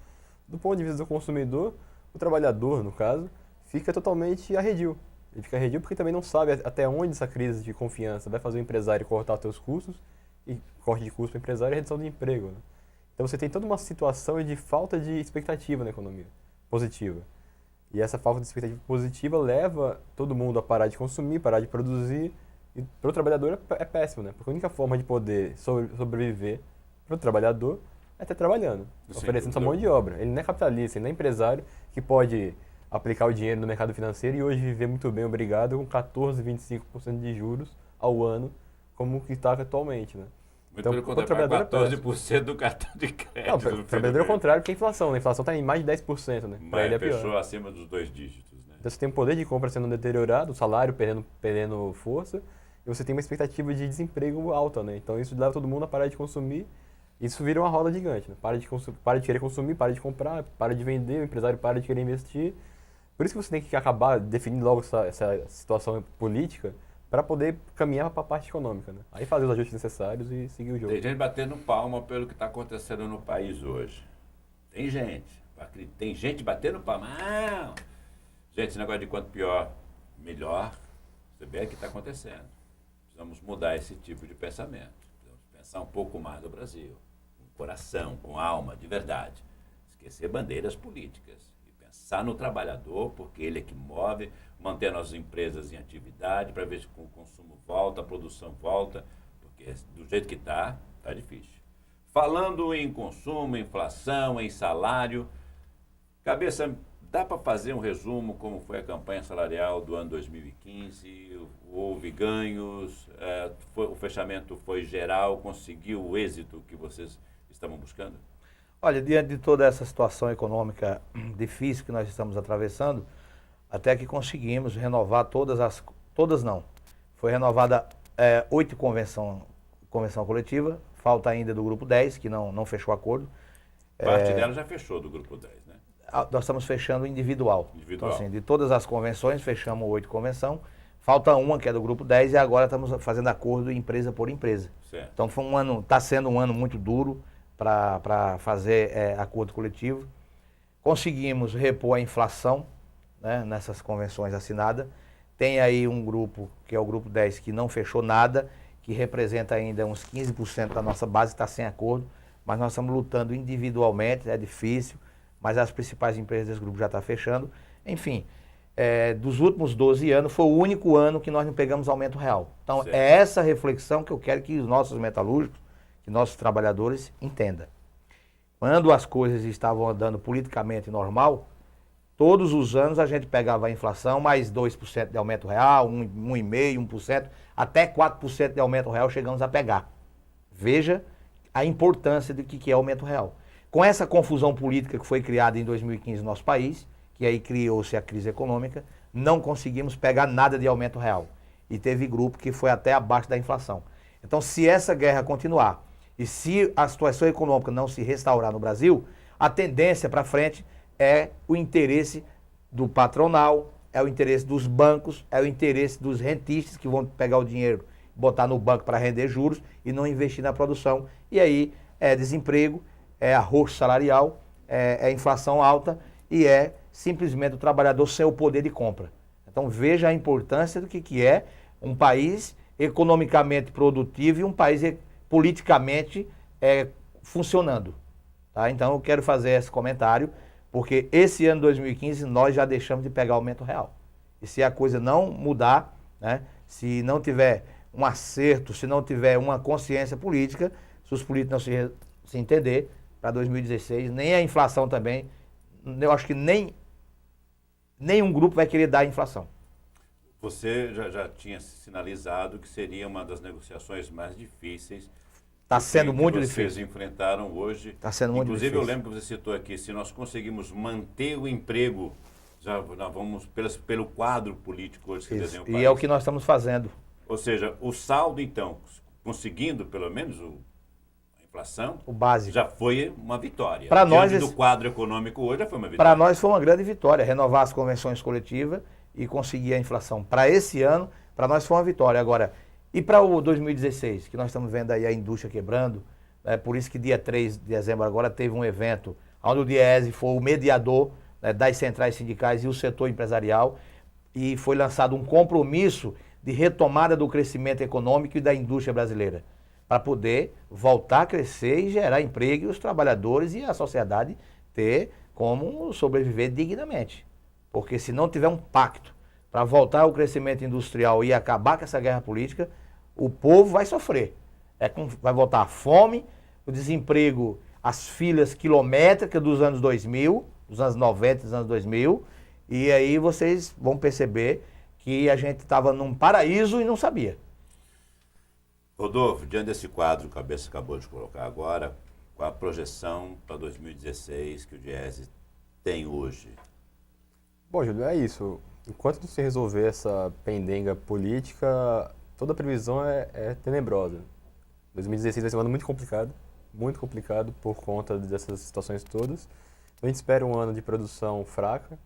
Speaker 7: Do ponto de vista do consumidor, o trabalhador, no caso, fica totalmente arredio. Ele fica arredio porque também não sabe até onde essa crise de confiança vai fazer o empresário cortar os seus custos, e corte de custo para o empresário é redução de emprego. Né? Então você tem toda uma situação de falta de expectativa na economia positiva. E essa falta de expectativa positiva leva todo mundo a parar de consumir, parar de produzir. E para o trabalhador é péssimo, né? Porque a única forma de poder sobreviver para o trabalhador é estar trabalhando, oferecendo sua mão de obra. Ele não é capitalista, ele não é empresário que pode aplicar o dinheiro no mercado financeiro e hoje viver muito bem, obrigado, com 14, 25% de juros ao ano, como que está atualmente, né?
Speaker 1: Muito então, pelo contrário, 14% do cartão de crédito.
Speaker 7: Não, o trabalhador é o contrário, porque a inflação, né? A inflação está em mais de 10%, né?
Speaker 1: Mas ele é pior. Fechou acima dos 2 dígitos, né?
Speaker 7: Então você tem um poder de compra sendo deteriorado, o salário perdendo força, e você tem uma expectativa de desemprego alta, né? Então isso leva todo mundo a parar de consumir, e isso vira uma roda gigante, né? Para de querer consumir, para de comprar, para de vender, o empresário para de querer investir. Por isso que você tem que acabar definindo logo essa situação política, para poder caminhar para a parte econômica, né? Aí fazer os ajustes necessários e seguir o jogo.
Speaker 1: Tem gente batendo palma pelo que está acontecendo no país hoje. Tem gente batendo palma. Não. Gente, esse negócio de quanto pior
Speaker 4: melhor saber o que está acontecendo. Precisamos mudar esse tipo de pensamento. Precisamos pensar um pouco mais do Brasil, com coração, com alma, de verdade. Esquecer bandeiras políticas e pensar no trabalhador, porque ele é que move, manter as empresas em atividade para ver se o consumo volta, a produção volta, porque do jeito que está difícil. Falando em consumo, inflação, em salário, Cabeça, dá para fazer um resumo como foi a campanha salarial do ano 2015? Houve ganhos, o fechamento foi geral, conseguiu o êxito que vocês estavam buscando?
Speaker 2: Olha, diante de toda essa situação econômica difícil que nós estamos atravessando, até que conseguimos renovar todas não, foi renovada 8 convenção coletiva, falta ainda do Grupo 10, que não fechou acordo.
Speaker 4: Parte dela já fechou do Grupo 10, né?
Speaker 2: Nós estamos fechando individual. Então,
Speaker 4: Individual.
Speaker 2: assim, de todas as convenções, fechamos 8 convenções. Falta uma, que é do Grupo 10, e agora estamos fazendo acordo empresa por empresa.
Speaker 4: Certo.
Speaker 2: Então, está sendo um ano muito duro para fazer acordo coletivo. Conseguimos repor a inflação, né, nessas convenções assinadas. Tem aí um grupo, que é o Grupo 10, que não fechou nada, que representa ainda uns 15% da nossa base, está sem acordo, mas nós estamos lutando individualmente, é difícil, mas as principais empresas desse grupo já estão fechando. Enfim, dos últimos 12 anos, foi o único ano que nós não pegamos aumento real. Então,
Speaker 4: certo.
Speaker 2: é essa reflexão que eu quero que os nossos metalúrgicos, que nossos trabalhadores entendam. Quando as coisas estavam andando politicamente normal, todos os anos a gente pegava a inflação, mais 2% de aumento real, 1,5%, 1%, até 4% de aumento real chegamos a pegar. Veja a importância do que é aumento real. Com essa confusão política que foi criada em 2015 no nosso país, que aí criou-se a crise econômica, não conseguimos pegar nada de aumento real. E teve grupo que foi até abaixo da inflação. Então, se essa guerra continuar e se a situação econômica não se restaurar no Brasil, a tendência para frente é o interesse do patronal, é o interesse dos bancos, é o interesse dos rentistas que vão pegar o dinheiro, botar no banco para render juros e não investir na produção. E aí é desemprego, é arroxo salarial, é inflação alta e é simplesmente o trabalhador sem o poder de compra. Então veja a importância do que é um país economicamente produtivo e um país politicamente funcionando. Tá? Então eu quero fazer esse comentário, porque esse ano 2015 nós já deixamos de pegar aumento real. E se a coisa não mudar, né, se não tiver um acerto, se não tiver uma consciência política, se os políticos não se entender, para 2016, nem a inflação também, eu acho que nenhum grupo vai querer dar a inflação.
Speaker 4: Você já tinha sinalizado que seria uma das negociações mais difíceis.
Speaker 2: Está sendo muito
Speaker 4: vocês
Speaker 2: difícil.
Speaker 4: enfrentaram hoje.
Speaker 2: Está sendo muito
Speaker 4: Inclusive,
Speaker 2: difícil.
Speaker 4: eu lembro que você citou aqui, se nós conseguimos manter o emprego, já vamos pelo quadro político hoje que
Speaker 2: Isso.
Speaker 4: desenha o
Speaker 2: E
Speaker 4: país.
Speaker 2: é o que nós estamos fazendo.
Speaker 4: Ou seja, o saldo, então, conseguindo pelo menos a inflação,
Speaker 2: O básico.
Speaker 4: já foi uma vitória.
Speaker 2: Pra nós,
Speaker 4: Diante do
Speaker 2: esse-
Speaker 4: quadro econômico hoje, já foi uma
Speaker 2: Para
Speaker 4: vitória.
Speaker 2: nós foi uma grande vitória, renovar as convenções coletivas e conseguir a inflação. Para esse ano, para nós foi uma vitória. Agora, e para o 2016, que nós estamos vendo aí a indústria quebrando, por isso que dia 3 de dezembro agora teve um evento onde o Diese foi o mediador, né, das centrais sindicais e o setor empresarial, e foi lançado um compromisso de retomada do crescimento econômico e da indústria brasileira, para poder voltar a crescer e gerar emprego e os trabalhadores e a sociedade ter como sobreviver dignamente. Porque se não tiver um pacto para voltar ao crescimento industrial e acabar com essa guerra política, o povo vai sofrer. Vai voltar a fome, o desemprego, as filas quilométricas dos anos 2000, dos anos 90, dos anos 2000, e aí vocês vão perceber que a gente estava num paraíso e não sabia.
Speaker 4: Rodolfo, diante desse quadro que o Cabeça acabou de colocar agora, qual a projeção para 2016 que o Diese tem hoje?
Speaker 7: Bom, Júlio, é isso. Enquanto não se resolver essa pendenga política, toda a previsão é tenebrosa. 2016 vai ser um ano muito complicado por conta dessas situações todas. Então a gente espera um ano de produção fraca.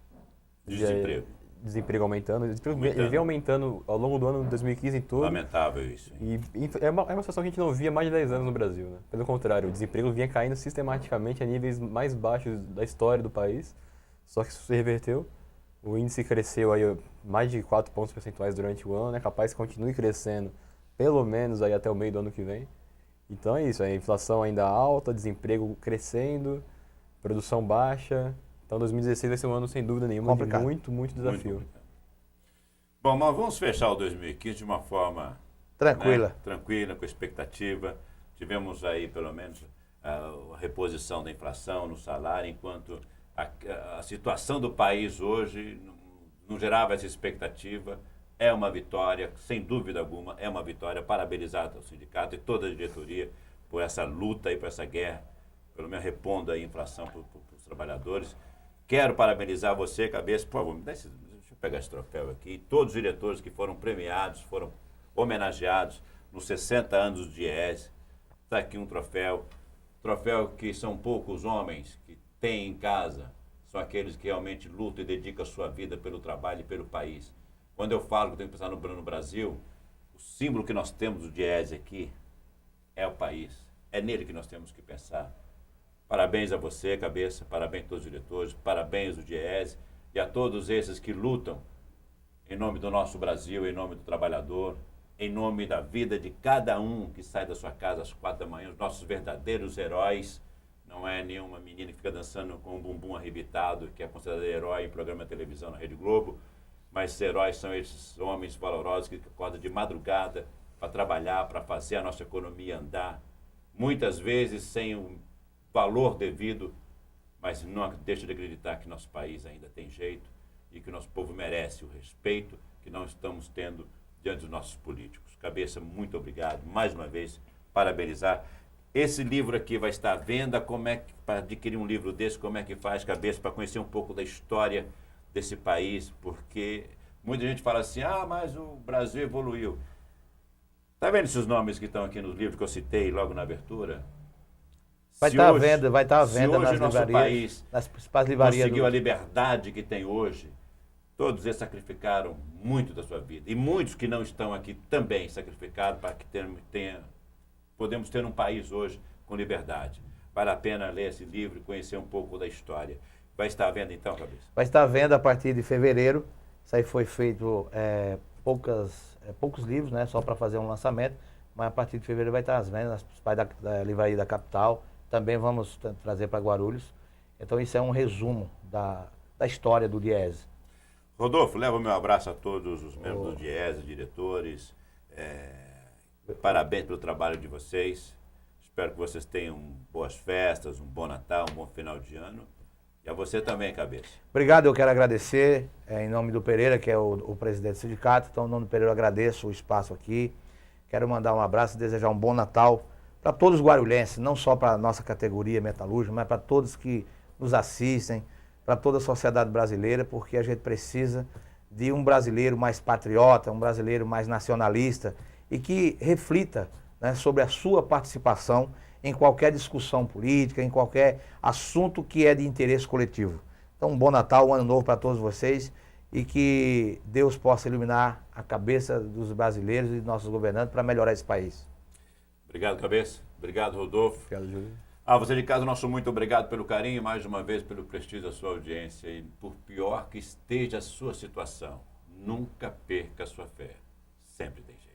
Speaker 4: Desemprego.
Speaker 7: Desemprego aumentando.
Speaker 4: Aumentando.
Speaker 7: Ele vem aumentando ao longo do ano de 2015 em todo.
Speaker 4: Lamentável isso. Hein?
Speaker 7: E é uma situação que a gente não via há mais de 10 anos no Brasil, né? Pelo contrário, o desemprego vinha caindo sistematicamente a níveis mais baixos da história do país, só que isso se reverteu. O índice cresceu aí mais de 4 pontos percentuais durante o ano, é capaz que continue crescendo pelo menos aí até o meio do ano que vem. Então é isso, a inflação ainda alta, desemprego crescendo, produção baixa. Então 2016 vai ser um ano sem dúvida nenhuma
Speaker 2: Complicado.
Speaker 7: de muito desafio.
Speaker 4: Muito complicado. Bom, mas vamos fechar o 2015 de uma forma
Speaker 2: Tranquila.
Speaker 4: né, tranquila, com expectativa. Tivemos aí, pelo menos, a reposição da inflação no salário, enquanto a situação do país hoje não gerava essa expectativa. É uma vitória, sem dúvida alguma, é uma vitória. Parabenizar o sindicato e toda a diretoria por essa luta e por essa guerra, pelo menos repondo a inflação para os trabalhadores. Quero parabenizar você, Cabeça, por favor, deixa eu pegar esse troféu aqui. Todos os diretores que foram premiados, foram homenageados nos 60 anos do DIEESE. Está aqui um troféu que são poucos homens que têm em casa, são aqueles que realmente lutam e dedicam a sua vida pelo trabalho e pelo país. Quando eu falo que eu tenho que pensar no Brasil, o símbolo que nós temos do DIEESE aqui é o país. É nele que nós temos que pensar. Parabéns a você, Cabeça, parabéns a todos os diretores, parabéns ao DIEESE e a todos esses que lutam em nome do nosso Brasil, em nome do trabalhador, em nome da vida de cada um que sai da sua casa às 4 da manhã, os nossos verdadeiros heróis. Não é nenhuma menina que fica dançando com um bumbum arrebitado, que é considerada herói em programa de televisão na Rede Globo, mas heróis são esses homens valorosos que acordam de madrugada para trabalhar, para fazer a nossa economia andar, muitas vezes sem o valor devido, mas não deixa de acreditar que nosso país ainda tem jeito e que o nosso povo merece o respeito que nós estamos tendo diante dos nossos políticos. Cabeça, muito obrigado, mais uma vez, parabenizar. Esse livro aqui vai estar à venda. Como é que, para adquirir um livro desse, como é que faz, Cabeça, para conhecer um pouco da história desse país? Porque muita gente fala assim, mas o Brasil evoluiu. Está vendo esses nomes que estão aqui nos livros que eu citei logo na abertura?
Speaker 2: Vai estar à venda
Speaker 4: se hoje
Speaker 2: nas
Speaker 4: nosso
Speaker 2: livrarias,
Speaker 4: país
Speaker 2: nas principais livrarias.
Speaker 4: Conseguiu a liberdade que tem hoje, todos eles sacrificaram muito da sua vida. E muitos que não estão aqui também sacrificaram para que podemos ter um país hoje com liberdade. Vale a pena ler esse livro e conhecer um pouco da história. Vai estar à venda então, Cabeça?
Speaker 2: Vai estar à venda a partir de fevereiro. Isso aí foi feito poucos livros, né, só para fazer um lançamento. Mas a partir de fevereiro vai estar às vendas nas principais da livraria da capital. Também vamos trazer para Guarulhos. Então isso é um resumo da história do DIEESE.
Speaker 4: Rodolfo, leva o meu abraço a todos os membros do DIEESE, diretores. Parabéns pelo trabalho de vocês. Espero que vocês tenham boas festas, um bom Natal, um bom final de ano. E a você também, Cabeça.
Speaker 2: Obrigado, eu quero agradecer em nome do Pereira, que é o presidente do sindicato. Então, em nome do Pereira, eu agradeço o espaço aqui. Quero mandar um abraço e desejar um bom Natal para todos os guarulhenses, não só para a nossa categoria metalúrgica, mas para todos que nos assistem, para toda a sociedade brasileira, porque a gente precisa de um brasileiro mais patriota, um brasileiro mais nacionalista e que reflita, né, sobre a sua participação em qualquer discussão política, em qualquer assunto que é de interesse coletivo. Então, um bom Natal, um ano novo para todos vocês e que Deus possa iluminar a cabeça dos brasileiros e dos nossos governantes para melhorar esse país.
Speaker 4: Obrigado, Cabeça. Obrigado, Rodolfo.
Speaker 7: Obrigado, Júlio.
Speaker 4: Você de casa, nosso muito obrigado pelo carinho, mais uma vez pelo prestígio da sua audiência e por pior que esteja a sua situação, nunca perca a sua fé. Sempre tem jeito.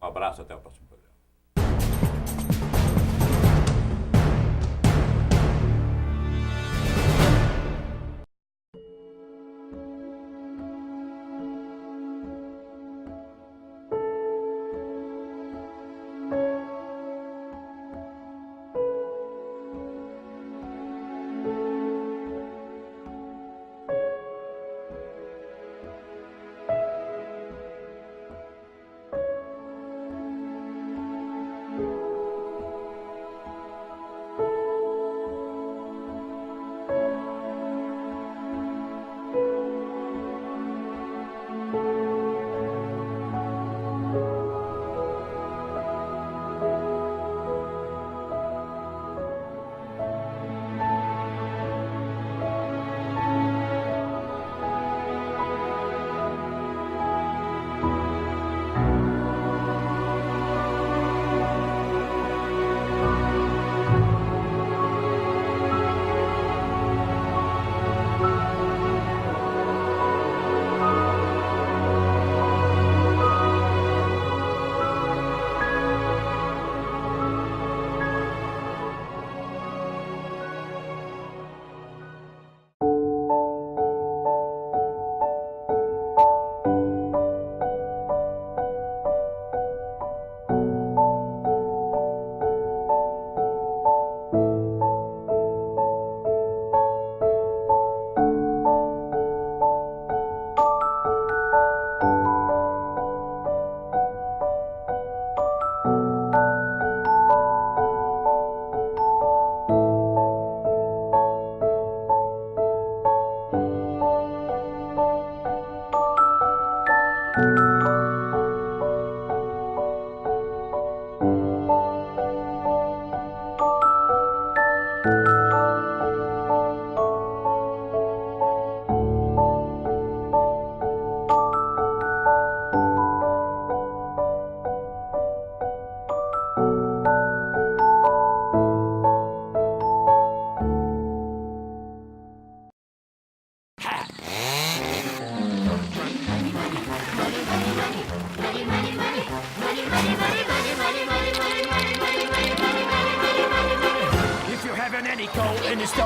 Speaker 4: Um abraço, até o próximo programa.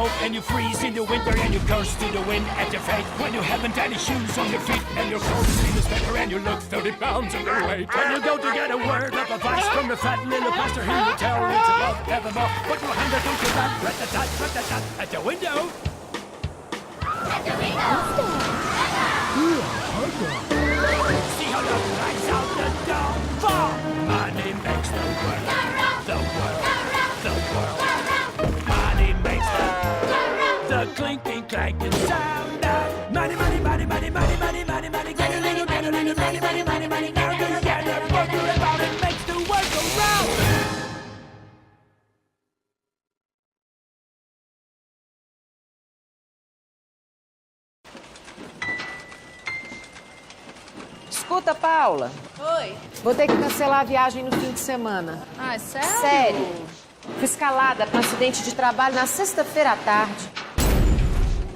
Speaker 5: cold and you freeze in the winter and you curse to the wind at your fate. When you haven't any shoes on your feet and your clothes seem better and you look 30 pounds underweight. When you go to get a word of advice from the fat little pastor, he will tell you to love evermore. Put your hand against your back, rat-a-tat, at the window. See how love flies out the door. For money makes the world, the world. Money makes the clinking, clanking sound of money, money, money, money, money, money, money, money. Get a little, money, money, money, money. Now do you get it? What do about it makes the world go round.
Speaker 8: Escuta, Paula.
Speaker 9: Oi.
Speaker 8: Vou ter que cancelar a viagem no fim de semana.
Speaker 9: Ah, é sério?
Speaker 8: Sério. Fui escalada com um acidente de trabalho na sexta-feira à tarde.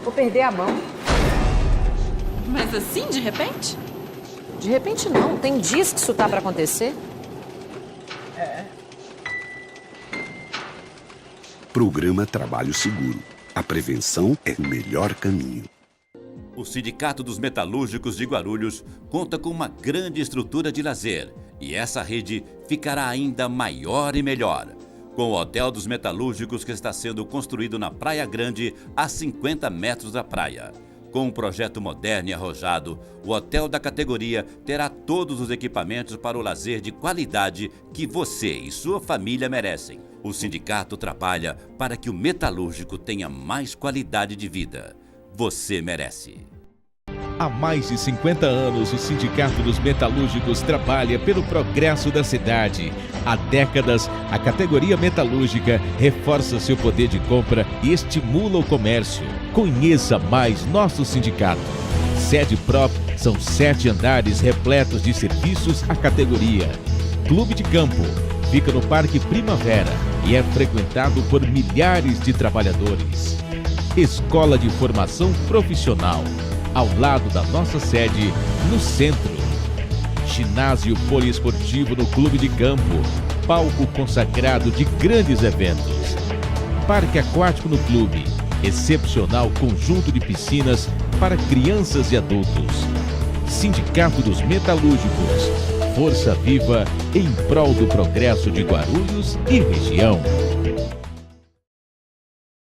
Speaker 8: Vou perder a mão.
Speaker 9: Mas assim, de repente?
Speaker 8: De repente não. Tem dias que isso tá pra acontecer.
Speaker 10: Programa Trabalho Seguro. A prevenção é o melhor caminho.
Speaker 1: O Sindicato dos Metalúrgicos de Guarulhos conta com uma grande estrutura de lazer e essa rede ficará ainda maior e melhor. Com o Hotel dos Metalúrgicos que está sendo construído na Praia Grande, a 50 metros da praia. Com um projeto moderno e arrojado, o hotel da categoria terá todos os equipamentos para o lazer de qualidade que você e sua família merecem. O sindicato trabalha para que o metalúrgico tenha mais qualidade de vida. Você merece.
Speaker 6: Há mais de 50 anos, o Sindicato dos Metalúrgicos trabalha pelo progresso da cidade. Há décadas, a categoria metalúrgica reforça seu poder de compra e estimula o comércio. Conheça mais nosso sindicato. Sede própria, são 7 andares repletos de serviços à categoria. Clube de Campo, fica no Parque Primavera e é frequentado por milhares de trabalhadores. Escola de Formação Profissional, ao lado da nossa sede, no centro. Ginásio poliesportivo no Clube de Campo, palco consagrado de grandes eventos. Parque aquático no clube, excepcional conjunto de piscinas para crianças e adultos. Sindicato dos Metalúrgicos, força viva em prol do progresso de Guarulhos e região.